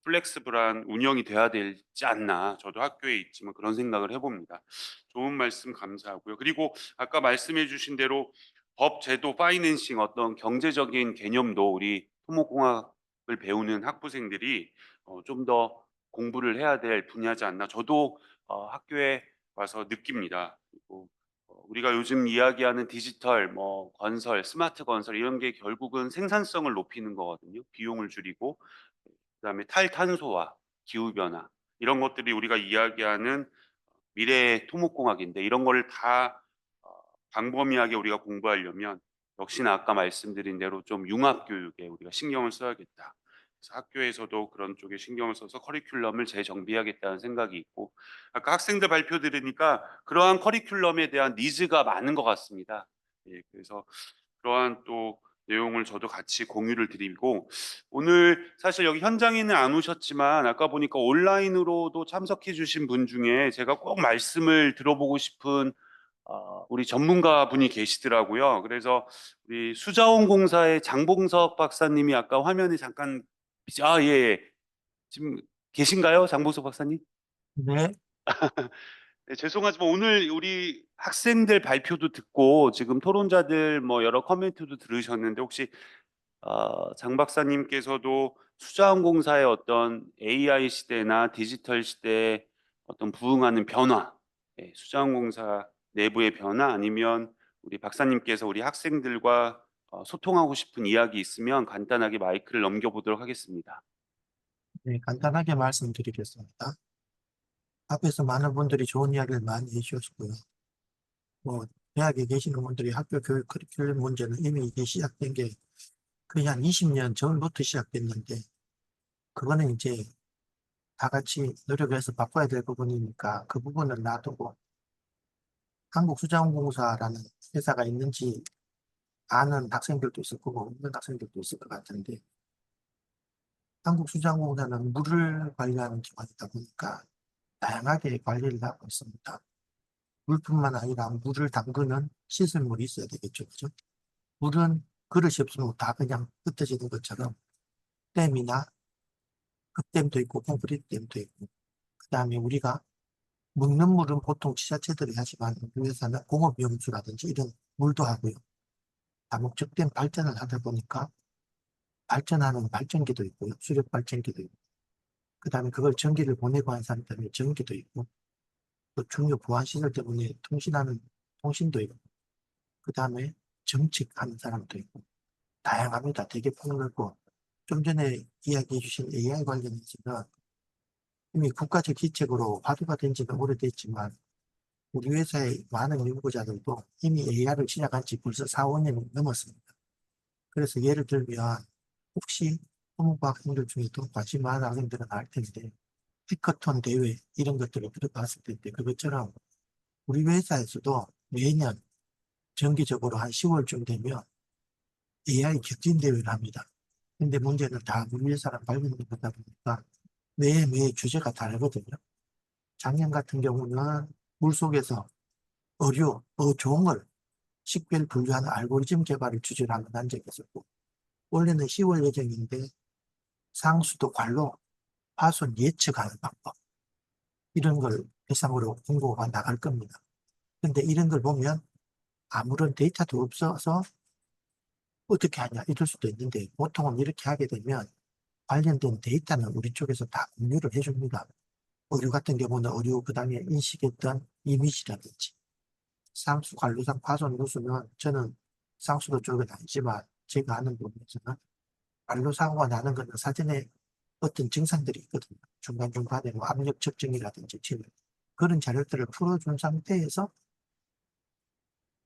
플렉스블한 운영이 돼야 되지 않나. 저도 학교에 있지만 그런 생각을 해봅니다. 좋은 말씀 감사하고요. 그리고 아까 말씀해 주신 대로 법, 제도, 파이낸싱 어떤 경제적인 개념도 우리 토목공학을 배우는 학부생들이 좀 더 공부를 해야 될 분야지 않나. 저도 학교에 와서 느낍니다. 그리고 우리가 요즘 이야기하는 디지털, 뭐 건설, 스마트 건설 이런 게 결국은 생산성을 높이는 거거든요. 비용을 줄이고 그다음에 탈탄소화, 기후 변화 이런 것들이 우리가 이야기하는 미래의 토목공학인데 이런 거를 다 광범위하게 우리가 공부하려면 역시나 아까 말씀드린 대로 좀 융합 교육에 우리가 신경을 써야겠다. 그래서 학교에서도 그런 쪽에 신경을 써서 커리큘럼을 재정비하겠다는 생각이 있고 아까 학생들 발표 들으니까 그러한 커리큘럼에 대한 니즈가 많은 것 같습니다. 예, 그래서 그러한 또 내용을 저도 같이 공유를 드리고 오늘 사실 여기 현장에는 안 오셨지만 아까 보니까 온라인으로도 참석해 주신 분 중에 제가 꼭 말씀을 들어보고 싶은 우리 전문가 분이 계시더라고요. 그래서 우리 수자원공사의 장봉석 박사님이 아까 화면에 잠깐 예, 예. 지금 계신가요? 장봉석 박사님? 네, 네, 죄송하지만 오늘 우리 학생들 발표도 듣고 지금 토론자들 뭐 여러 커멘트도 들으셨는데 혹시 장 박사님께서도 수자원공사의 어떤 AI 시대나 디지털 시대에 어떤 부응하는 변화, 예, 수자원공사 내부의 변화 아니면 우리 박사님께서 우리 학생들과 소통하고 싶은 이야기 있으면 간단하게 마이크를 넘겨보도록 하겠습니다. 네, 간단하게 말씀드리겠습니다. 앞에서 많은 분들이 좋은 이야기를 많이 해주셨고요. 뭐, 대학에 계시는 분들이 학교 교육 커리큘럼 문제는 이미 이게 시작된 게 거의 한 20년 전부터 시작됐는데, 그거는 이제 다 같이 노력해서 바꿔야 될 부분이니까 그 부분은 놔두고, 한국수자원공사라는 회사가 있는지 아는 학생들도 있을 거고, 없는 학생들도 있을 것 같은데, 한국수자원공사는 물을 관리하는 기관이다 보니까 다양하게 관리를 하고 있습니다. 물뿐만 아니라 물을 담그는 시설물이 있어야 되겠죠. 그죠? 물은 그릇이 없으면 다 그냥 흩어지는 것처럼 댐이나 급댐도 있고 콘크리트 댐도 있고 그 다음에 우리가 먹는 물은 보통 지자체들이 하지만 우리 회사는 공업용수라든지 이런 물도 하고요. 다목적된 발전을 하다 보니까 발전하는 발전기도 있고요. 수력 발전기도 있고 그 다음에 그걸 전기를 보내고 하는 사람 때문에 전기도 있고 또 중요 보안 시설 때문에 통신하는 통신도 있고 그 다음에 정책하는 사람도 있고 다양합니다. 되게 폭넓고 좀 전에 이야기해 주신 AI 관련해서는 이미 국가적 기책으로 화두가 된 지는 오래됐지만 우리 회사의 많은 연구자들도 이미 AI를 시작한 지 벌써 4, 5년이 넘었습니다. 그래서 예를 들면 혹시 토목과학생들 중에도 관심 많은 학생들은 알 텐데 해커톤 대회 이런 것들을 들어봤을 텐데 그것처럼 우리 회사에서도 매년 정기적으로 한 10월쯤 되면 AI 격진 대회를 합니다. 근데 문제는 다 우리 회사랑 관련된 거다 보니까 매해 주제가 다르거든요. 작년 같은 경우는 물속에서 어류, 어종을 식별 분류하는 알고리즘 개발을 주제로 한 적이 있었고 원래는 10월 예정인데 상수도 관로 파손 예측하는 방법 이런 걸 대상으로 공고가 나갈 겁니다. 근데 이런 걸 보면 아무런 데이터도 없어서 어떻게 하냐 이럴 수도 있는데 보통은 이렇게 하게 되면 관련된 데이터는 우리 쪽에서 다 공유를 해줍니다. 어류 같은 경우는 어류 그 다음에 인식했던 이미지라든지 상수 관리상 파손 누수는 저는 상수도 쪽은 아니지만 제가 아는 부분에서는 관로 사고가 나는 것은 사전에 어떤 증상들이 있거든요. 중간중간에 뭐 압력 측정이라든지 그런 자료들을 풀어준 상태에서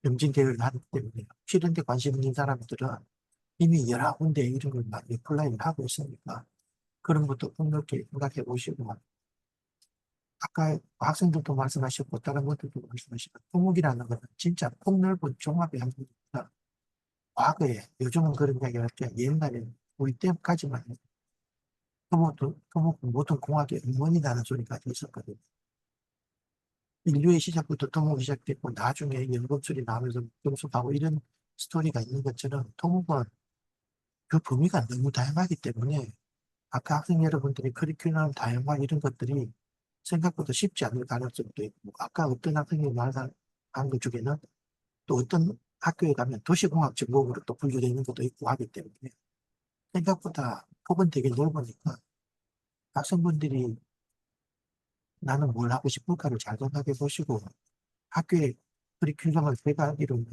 염진 대회를 하기 때문에 이런 데 관심 있는 사람들은 이미 여러 군데 이런 걸 많이 플라이를 하고 있으니까 그런 것도 폭넓게 생각해 보시고 아까 학생들도 말씀하셨고 다른 분들도 말씀하셨고 토목이라는 것은 진짜 폭넓은 종합의 한국입니다. 과거에 요즘은 그런 이야기가 없죠. 옛날에 우리 때까지만 해도 토목은 모든 공학의 응원이라는 소리까지 있었거든요. 인류의 시작부터 토목이 시작됐고 나중에 연금술이 나오면서 금속하고 이런 스토리가 있는 것처럼 토목은 그 범위가 너무 다양하기 때문에 아까 학생 여러분들이 커리큘럼 다양화 이런 것들이 생각보다 쉽지 않을 가능성도 있고 아까 어떤 학생이 말한 것 중에는 또 어떤 학교에 가면 도시공학 전공으로 또 분류되는 것도 있고 하기 때문에 생각보다 폭은 되게 넓으니까 학생분들이 나는 뭘 하고 싶을까를 잘 생각해 보시고 학교의 커리큘럼을 제가 알기로는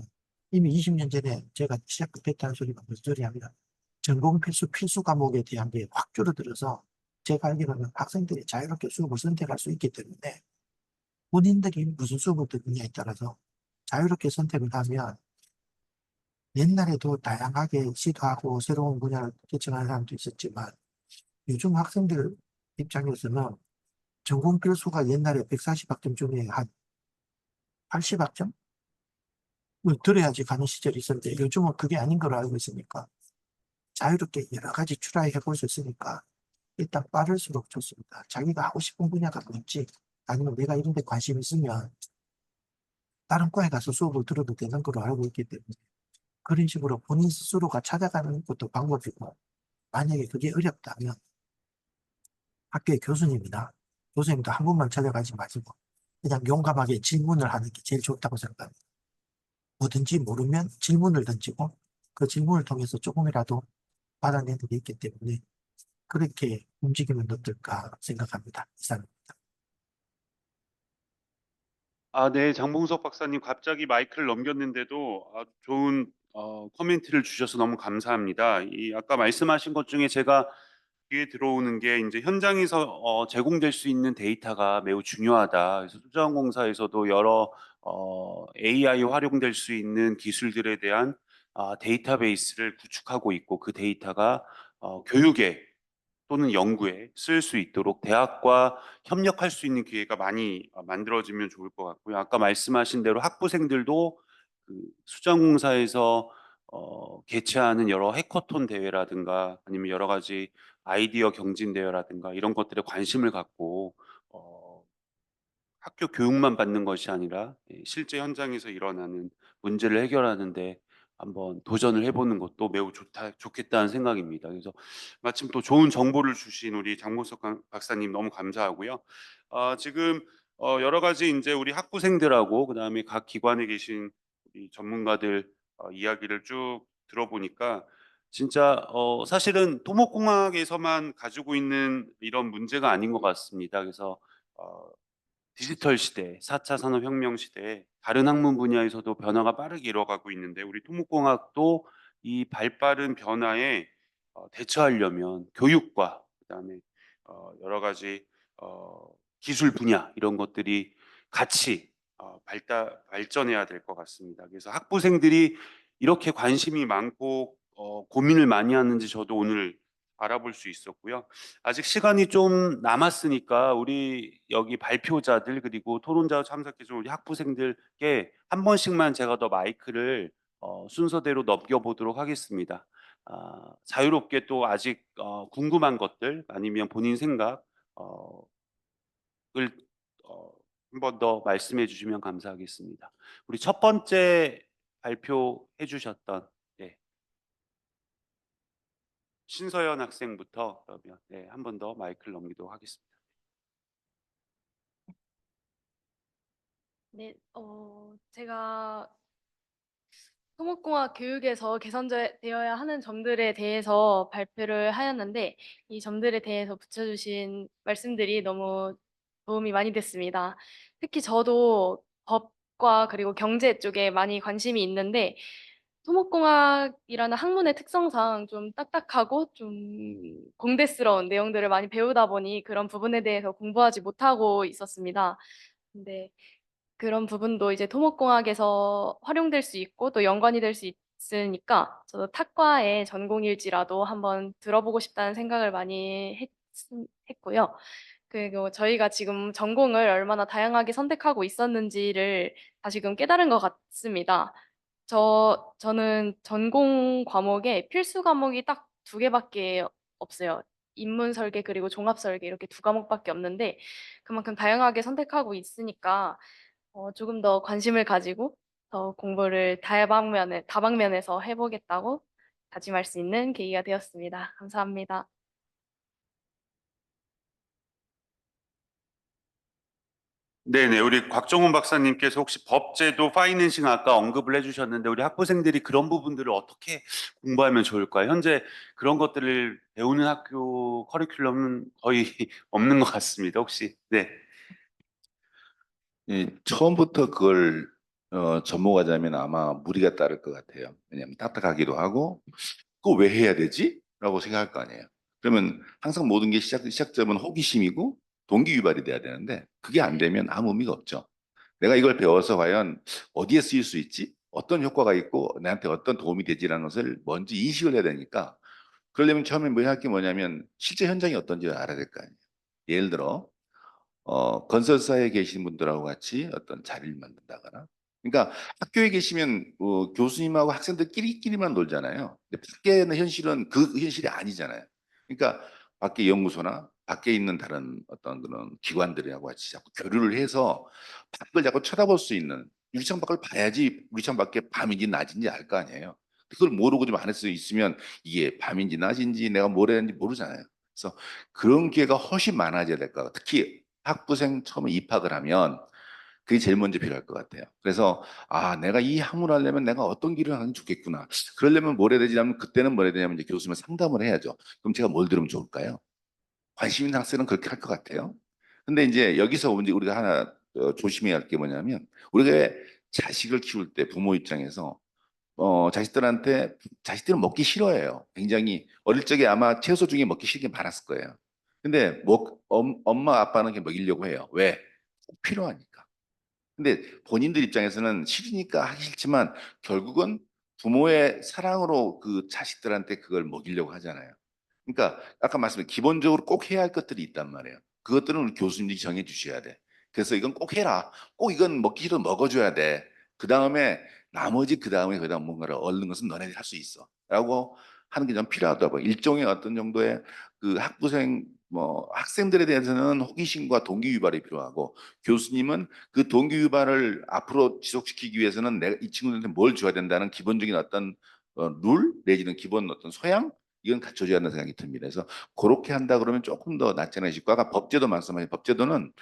이미 20년 전에 제가 시작했다는 소리가 무슨 소리냐면 전공 필수 과목에 대한 게 확 줄어들어서 제가 알기로는 학생들이 자유롭게 수업을 선택할 수 있기 때문에 본인들이 무슨 수업을 듣느냐에 따라서 자유롭게 선택을 하면 옛날에도 다양하게 시도하고 새로운 분야를 개척하는 사람도 있었지만 요즘 학생들 입장에서는 전공 필수가 옛날에 140학점 중에 한 80학점? 을 들어야지 가는 시절이 있었는데 요즘은 그게 아닌 걸로 알고 있으니까 자유롭게 여러 가지 트라이 해볼 수 있으니까 일단 빠를수록 좋습니다. 자기가 하고 싶은 분야가 뭔지 아니면 내가 이런 데 관심 있으면 다른 과에 가서 수업을 들어도 되는 걸로 알고 있기 때문에 그런 식으로 본인 스스로가 찾아가는 것도 방법이고 만약에 그게 어렵다면 학교의 교수님이나 교수님도 한 분만 찾아가지 마시고 그냥 용감하게 질문을 하는 게 제일 좋다고 생각합니다. 뭐든지 모르면 질문을 던지고 그 질문을 통해서 조금이라도 받아내는 게 있기 때문에 그렇게 움직이면 어떨까 생각합니다. 이상입니다. 네, 장봉석 박사님 갑자기 마이크를 넘겼는데도 좋은 코멘트를 주셔서 너무 감사합니다. 이 아까 말씀하신 것 중에 제가 귀에 들어오는 게 이제 현장에서 제공될 수 있는 데이터가 매우 중요하다. 그래서 수자원공사에서도 여러 AI 활용될 수 있는 기술들에 대한 데이터베이스를 구축하고 있고 그 데이터가 교육에 또는 연구에 쓸 수 있도록 대학과 협력할 수 있는 기회가 많이 만들어지면 좋을 것 같고요. 아까 말씀하신 대로 학부생들도 그 수자원공사에서 개최하는 여러 해커톤 대회라든가 아니면 여러 가지 아이디어 경진 대회라든가 이런 것들에 관심을 갖고 어, 학교 교육만 받는 것이 아니라 실제 현장에서 일어나는 문제를 해결하는데 한번 도전을 해보는 것도 매우 좋겠다는 생각입니다. 그래서 마침 또 좋은 정보를 주신 우리 장모석 박사님 너무 감사하고요. 지금 여러 가지 이제 우리 학부생들하고 그다음에 각 기관에 계신 우리 전문가들 이야기를 쭉 들어보니까 진짜 사실은 토목공학에서만 가지고 있는 이런 문제가 아닌 것 같습니다. 그래서 어, 디지털 시대, 4차 산업혁명 시대에 다른 학문 분야에서도 변화가 빠르게 일어가고 있는데 우리 토목공학도 이 발빠른 변화에 대처하려면 교육과 그다음에 여러 가지 어, 기술 분야 이런 것들이 같이 발전해야 될 것 같습니다. 그래서 학부생들이 이렇게 관심이 많고 고민을 많이 하는지 저도 오늘 알아볼 수 있었고요. 아직 시간이 좀 남았으니까 우리 여기 발표자들 그리고 토론자 참석해 준 우리 학부생들께 한 번씩만 제가 더 마이크를 순서대로 넘겨보도록 하겠습니다. 자유롭게 또 아직 궁금한 것들 아니면 본인 생각을 한 번 더 말씀해 주시면 감사하겠습니다. 우리 첫 번째 발표해 주셨던 신서연 학생부터 그러면 한 번 더 마이크를 넘기도록 하겠습니다. 네, 제가 토목공학 교육에서 개선되어야 하는 점들에 대해서 발표를 하였는데 이 점들에 대해서 붙여주신 말씀들이 너무 도움이 많이 됐습니다. 특히 저도 법과 그리고 경제 쪽에 많이 관심이 있는데 토목공학이라는 학문의 특성상 좀 딱딱하고 좀 공대스러운 내용들을 많이 배우다 보니 그런 부분에 대해서 공부하지 못하고 있었습니다. 근데 그런 부분도 이제 토목공학에서 활용될 수 있고 또 연관이 될 수 있으니까 저도 탁과의 전공일지라도 한번 들어보고 싶다는 생각을 많이 했고요. 그리고 저희가 지금 전공을 얼마나 다양하게 선택하고 있었는지를 다시금 깨달은 것 같습니다. 저는 전공 과목에 필수 과목이 딱 두 개밖에 없어요. 인문 설계 그리고 종합 설계 이렇게 두 과목밖에 없는데 그만큼 다양하게 선택하고 있으니까 조금 더 관심을 가지고 더 공부를 다방면에서 해보겠다고 다짐할 수 있는 계기가 되었습니다. 감사합니다. 네네, 우리 곽정훈 박사님께서 혹시 법제도 파이낸싱 아까 언급을 해주셨는데 우리 학부생들이 그런 부분들을 어떻게 공부하면 좋을까요? 현재 그런 것들을 배우는 학교 커리큘럼은 거의 없는 것 같습니다. 혹시 네. 처음부터 그걸 접목하자면 아마 무리가 따를 것 같아요. 왜냐하면 딱딱하기도 하고 그거 왜 해야 되지? 라고 생각할 거 아니에요. 그러면 항상 모든 게 시작점은 호기심이고 동기 유발이 돼야 되는데 그게 안 되면 아무 의미가 없죠. 내가 이걸 배워서 과연 어디에 쓰일 수 있지? 어떤 효과가 있고 나한테 어떤 도움이 되지라는 것을 먼저 인식을 해야 되니까 그러려면 처음에 뭐 할 게 뭐냐면 실제 현장이 어떤지 알아야 될 거 아니에요. 예를 들어 건설사에 계신 분들하고 같이 어떤 자리를 만든다거나. 그러니까 학교에 계시면 교수님하고 학생들끼리만 놀잖아요. 근데 밖에는 현실은 그 현실이 아니잖아요. 그러니까 밖에 연구소나 밖에 있는 다른 어떤 그런 기관들하고 같이 자꾸 교류를 해서 밖을 자꾸 쳐다볼 수 있는 유리창 밖을 봐야지 유리창 밖에 밤인지 낮인지 알 거 아니에요. 그걸 모르고 좀 안에서 있으면 이게 밤인지 낮인지 내가 뭘 했는지 모르잖아요. 그래서 그런 기회가 훨씬 많아져야 될 것 같아요. 특히 학부생 처음에 입학을 하면 그게 제일 먼저 필요할 것 같아요. 그래서 내가 이 학문을 하려면 내가 어떤 길을 하는 게 좋겠구나. 그러려면 뭘 해야 되냐면 그때는 뭘 해야 되냐면 이제 교수님을 상담을 해야죠. 그럼 제가 뭘 들으면 좋을까요? 관심 있는 학생은 그렇게 할 것 같아요. 근데 이제 여기서 이제 우리가 하나 조심해야 할 게 뭐냐면 우리가 왜 자식을 키울 때 부모 입장에서 자식들은 먹기 싫어해요. 굉장히 어릴 적에 아마 채소 중에 먹기 싫은 게 많았을 거예요. 근데 엄마 아빠는 그냥 먹이려고 해요. 왜? 꼭 필요하니까. 근데 본인들 입장에서는 싫으니까 하기 싫지만 결국은 부모의 사랑으로 그 자식들한테 그걸 먹이려고 하잖아요. 그러니까 아까 말씀드린 기본적으로 꼭 해야 할 것들이 있단 말이에요. 그것들은 우리 교수님들이 정해 주셔야 돼. 그래서 이건 꼭 해라. 꼭 이건 먹기 싫어도 먹어줘야 돼. 그 다음에 나머지 그 다음에 그다음 뭔가를 얻는 것은 너네들이 할 수 있어. 라고 하는 게 좀 필요하다고. 일종의 어떤 정도의 그 학부생 학생들에 대해서는 호기심과 동기 유발이 필요하고 교수님은 그 동기 유발을 앞으로 지속시키기 위해서는 내가 이 친구들한테 뭘 줘야 된다는 기본적인 어떤 룰 내지는 기본 어떤 소양 이건 갖춰줘야 한다는 생각이 듭니다. 그래서 그렇게 한다 그러면 조금 더 낫지 않을까 싶고 아까 법제도 말씀하신 법제도는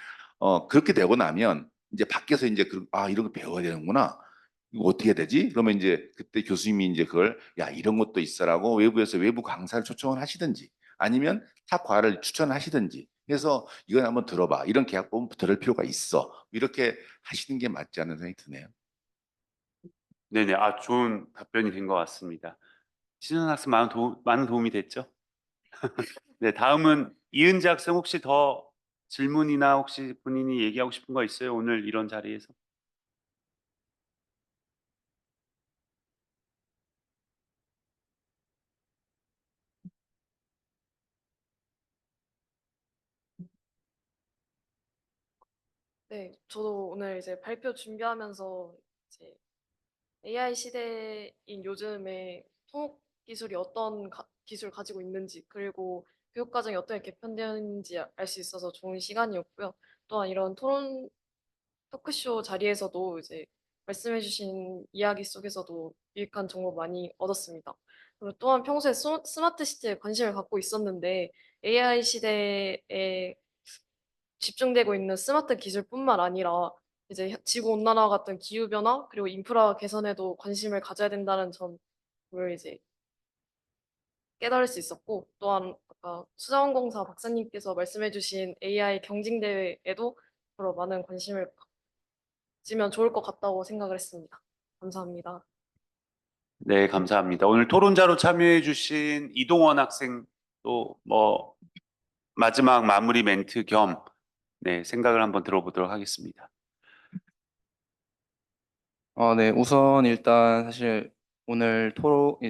그렇게 되고 나면 이제 밖에서 이제 이런 거 배워야 되는구나. 이거 어떻게 해야 되지? 그러면 이제 그때 교수님이 이제 그걸 야 이런 것도 있어라고 외부에서 외부 강사를 초청을 하시든지 아니면 타 과를 추천하시든지 해서 이건 한번 들어봐. 이런 계약법은 들을 필요가 있어. 이렇게 하시는 게 맞지 않는 생각이 드네요. 네네, 좋은 답변이 된 것 같습니다. 신현 학생 많은 도움이 됐죠? 네, 다음은 이은지 학생 혹시 더 질문이나 혹시 본인이 얘기하고 싶은 거 있어요? 오늘 이런 자리에서? 네, 저도 오늘 이제 발표 준비하면서 이제 AI 시대인 요즘에 통역 기술이 어떤 기술 가지고 있는지 그리고 교육 과정이 어떻게 개편되는지 알 수 있어서 좋은 시간이었고요. 또한 이런 토론 토크쇼 자리에서도 이제 말씀해주신 이야기 속에서도 유익한 정보 많이 얻었습니다. 그리고 또한 평소에 스마트 시티에 관심을 갖고 있었는데 AI 시대에 집중되고 있는 스마트 기술뿐만 아니라 이제 지구 온난화 같은 기후 변화 그리고 인프라 개선에도 관심을 가져야 된다는 점을 이제 깨달을 수 있었고 또한 아까 수자원공사 박사님께서 말씀해주신 AI 경징대회에도 더러 많은 관심을 가지면 좋을 것 같다고 생각을 했습니다. 감사합니다. 네, 감사합니다. 오늘 토론자로 참여해 주신 이동원 학생 또 마지막 마무리 멘트 겸 네, 생각을 한번 들어보도록 하겠습니다. 네, 우선 일단 사실 오늘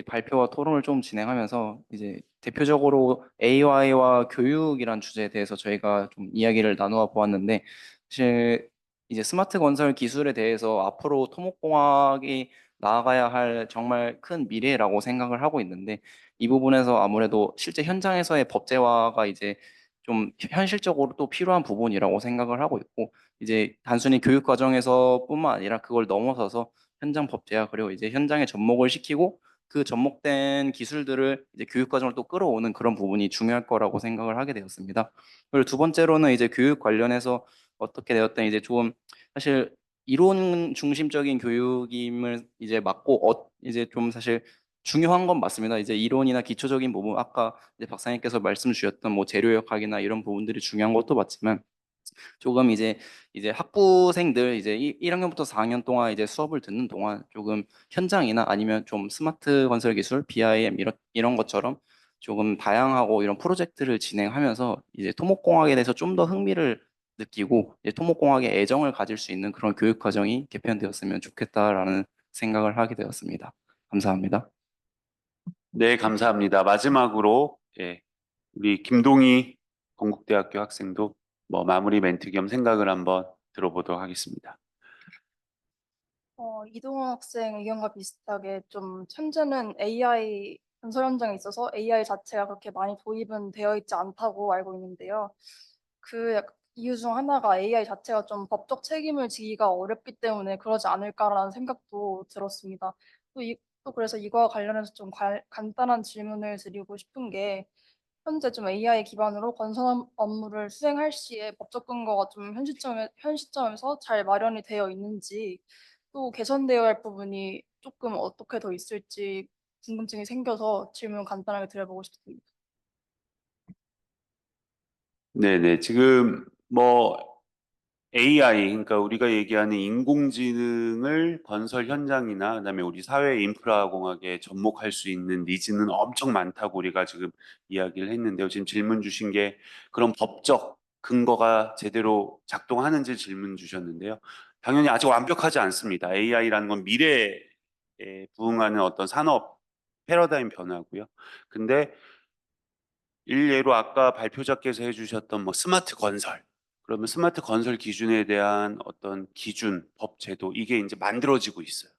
발표와 토론을 좀 진행하면서 이제 대표적으로 AI와 교육이란 주제에 대해서 저희가 좀 이야기를 나누어 보았는데, 사실 이제 스마트 건설 기술에 대해서 앞으로 토목공학이 나아가야 할 정말 큰 미래라고 생각을 하고 있는데, 이 부분에서 아무래도 실제 현장에서의 법제화가 이제 좀 현실적으로 또 필요한 부분이라고 생각을 하고 있고, 이제 단순히 교육 과정에서뿐만 아니라 그걸 넘어서서 현장 법제화, 그리고 이제 현장에 접목을 시키고 그 접목된 기술들을 이제 교육 과정을 또 끌어오는 그런 부분이 중요할 거라고 생각을 하게 되었습니다. 그리고 두 번째로는 이제 교육 관련해서 어떻게 되었든 이제 좀 사실 이론 중심적인 교육임을 이제 맞고 이제 좀 사실 중요한 건 맞습니다. 이제 이론이나 기초적인 부분, 아까 이제 박사님께서 말씀 주셨던 뭐 재료역학이나 이런 부분들이 중요한 것도 맞지만, 조금 이제 학부생들 이제 1학년부터 4학년 동안 이제 수업을 듣는 동안 조금 현장이나 아니면 좀 스마트 건설 기술, BIM 이런 것처럼 조금 다양하고 이런 프로젝트를 진행하면서 이제 토목공학에 대해서 좀 더 흥미를 느끼고 이제 토목공학에 애정을 가질 수 있는 그런 교육 과정이 개편되었으면 좋겠다라는 생각을 하게 되었습니다. 감사합니다. 네, 감사합니다. 마지막으로 우리 김동희 건국대학교 학생도 뭐 마무리 멘트 겸 생각을 한번 들어보도록 하겠습니다. 이동원 학생 의견과 비슷하게 좀 현재는 AI 건설 현장에 있어서 AI 자체가 그렇게 많이 도입은 되어 있지 않다고 알고 있는데요. 이유 중 하나가 AI 자체가 좀 법적 책임을 지기가 어렵기 때문에 그러지 않을까라는 생각도 들었습니다. 또 그래서 이거와 관련해서 좀 간단한 질문을 드리고 싶은 게 현재 좀 AI 기반으로 건설 업무를 수행할 시에 법적 근거가 좀 현 시점에서 잘 마련이 되어 있는지 또 개선되어야 할 부분이 조금 어떻게 더 있을지 궁금증이 생겨서 질문 간단하게 드려보고 싶습니다. 네네. 지금 뭐 AI, 그러니까 우리가 얘기하는 인공지능을 건설 현장이나 그다음에 우리 사회 인프라 공학에 접목할 수 있는 니즈는 엄청 많다고 우리가 지금 이야기를 했는데요. 지금 질문 주신 게 그런 법적 근거가 제대로 작동하는지 질문 주셨는데요. 당연히 아직 완벽하지 않습니다. AI라는 건 미래에 부응하는 어떤 산업 패러다임 변화고요. 근데 일례로 아까 발표자께서 해주셨던 뭐 스마트 건설, 그러면 스마트 건설 기준에 대한 어떤 기준, 법 제도 이게 이제 만들어지고 있어요.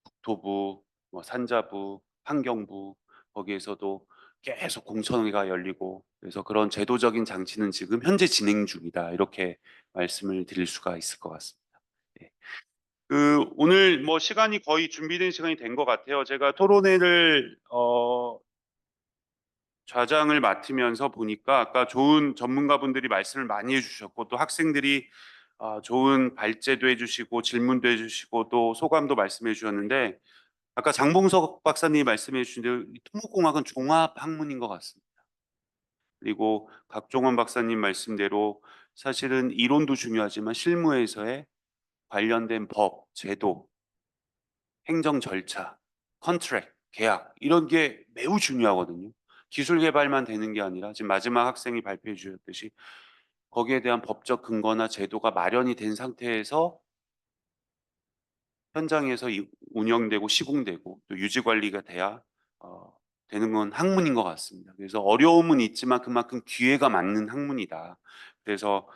국토부, 뭐 산자부, 환경부 거기에서도 계속 공청회가 열리고 그래서 그런 제도적인 장치는 지금 현재 진행 중이다 이렇게 말씀을 드릴 수가 있을 것 같습니다. 예. 오늘 뭐 시간이 거의 준비된 시간이 된 것 같아요. 제가 토론회를 좌장을 맡으면서 보니까 아까 좋은 전문가분들이 말씀을 많이 해주셨고 또 학생들이 좋은 발제도 해주시고 질문도 해주시고 또 소감도 말씀해 주셨는데 아까 장봉석 박사님이 말씀해 주신 대로 토목공학은 종합 학문인 것 같습니다. 그리고 각종원 박사님 말씀대로 사실은 이론도 중요하지만 실무에서의 관련된 법, 제도, 행정 절차, 컨트랙, 계약 이런 게 매우 중요하거든요. 기술 개발만 되는 게 아니라 지금 마지막 학생이 발표해 주셨듯이 거기에 대한 법적 근거나 제도가 마련이 된 상태에서 현장에서 운영되고 시공되고 또 유지 관리가 돼야 되는 건 학문인 것 같습니다. 그래서 어려움은 있지만 그만큼 기회가 맞는 학문이다. 그래서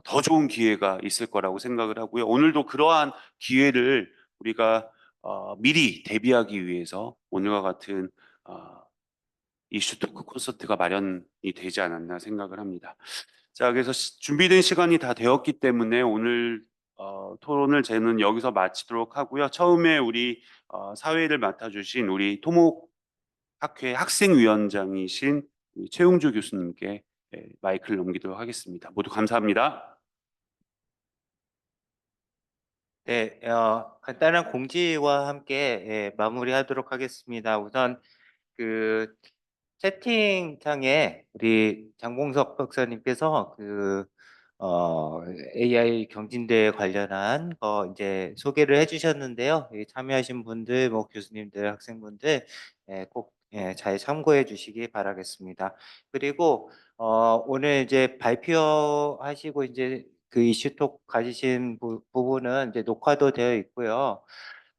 더 좋은 기회가 있을 거라고 생각을 하고요. 오늘도 그러한 기회를 우리가 미리 대비하기 위해서 오늘과 같은 이슈 토크 콘서트가 마련이 되지 않았나 생각을 합니다. 자, 그래서 준비된 시간이 다 되었기 때문에 오늘 토론을 저는 여기서 마치도록 하고요. 처음에 우리 사회를 맡아주신 우리 토목학회 학생위원장이신 우리 최웅주 교수님께 마이크를 넘기도록 하겠습니다. 모두 감사합니다. 네, 간단한 공지와 함께 마무리하도록 하겠습니다. 우선 그 채팅창에 우리 장봉석 박사님께서 AI 경진대회 관련한 거 이제 소개를 해주셨는데요. 참여하신 분들, 뭐 교수님들, 학생분들 꼭 잘 참고해 주시기 바라겠습니다. 그리고 오늘 이제 발표하시고 이제 그 이슈톡 가지신 부분은 이제 녹화도 되어 있고요.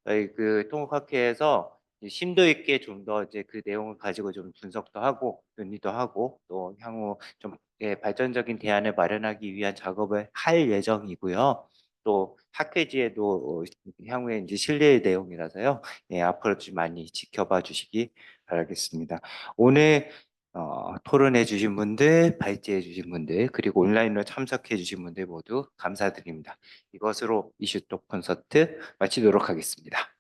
저희 그 통역학회에서 이제 심도 있게 좀 더 이제 그 내용을 가지고 좀 분석도 하고 논의도 하고 또 향후 좀 발전적인 대안을 마련하기 위한 작업을 할 예정이고요. 또 학회지에도 향후에 이제 실릴 내용이라서요. 앞으로 좀 많이 지켜봐 주시기 바라겠습니다. 오늘 토론해 주신 분들, 발제해 주신 분들, 그리고 온라인으로 참석해 주신 분들 모두 감사드립니다. 이것으로 이슈톡 콘서트 마치도록 하겠습니다.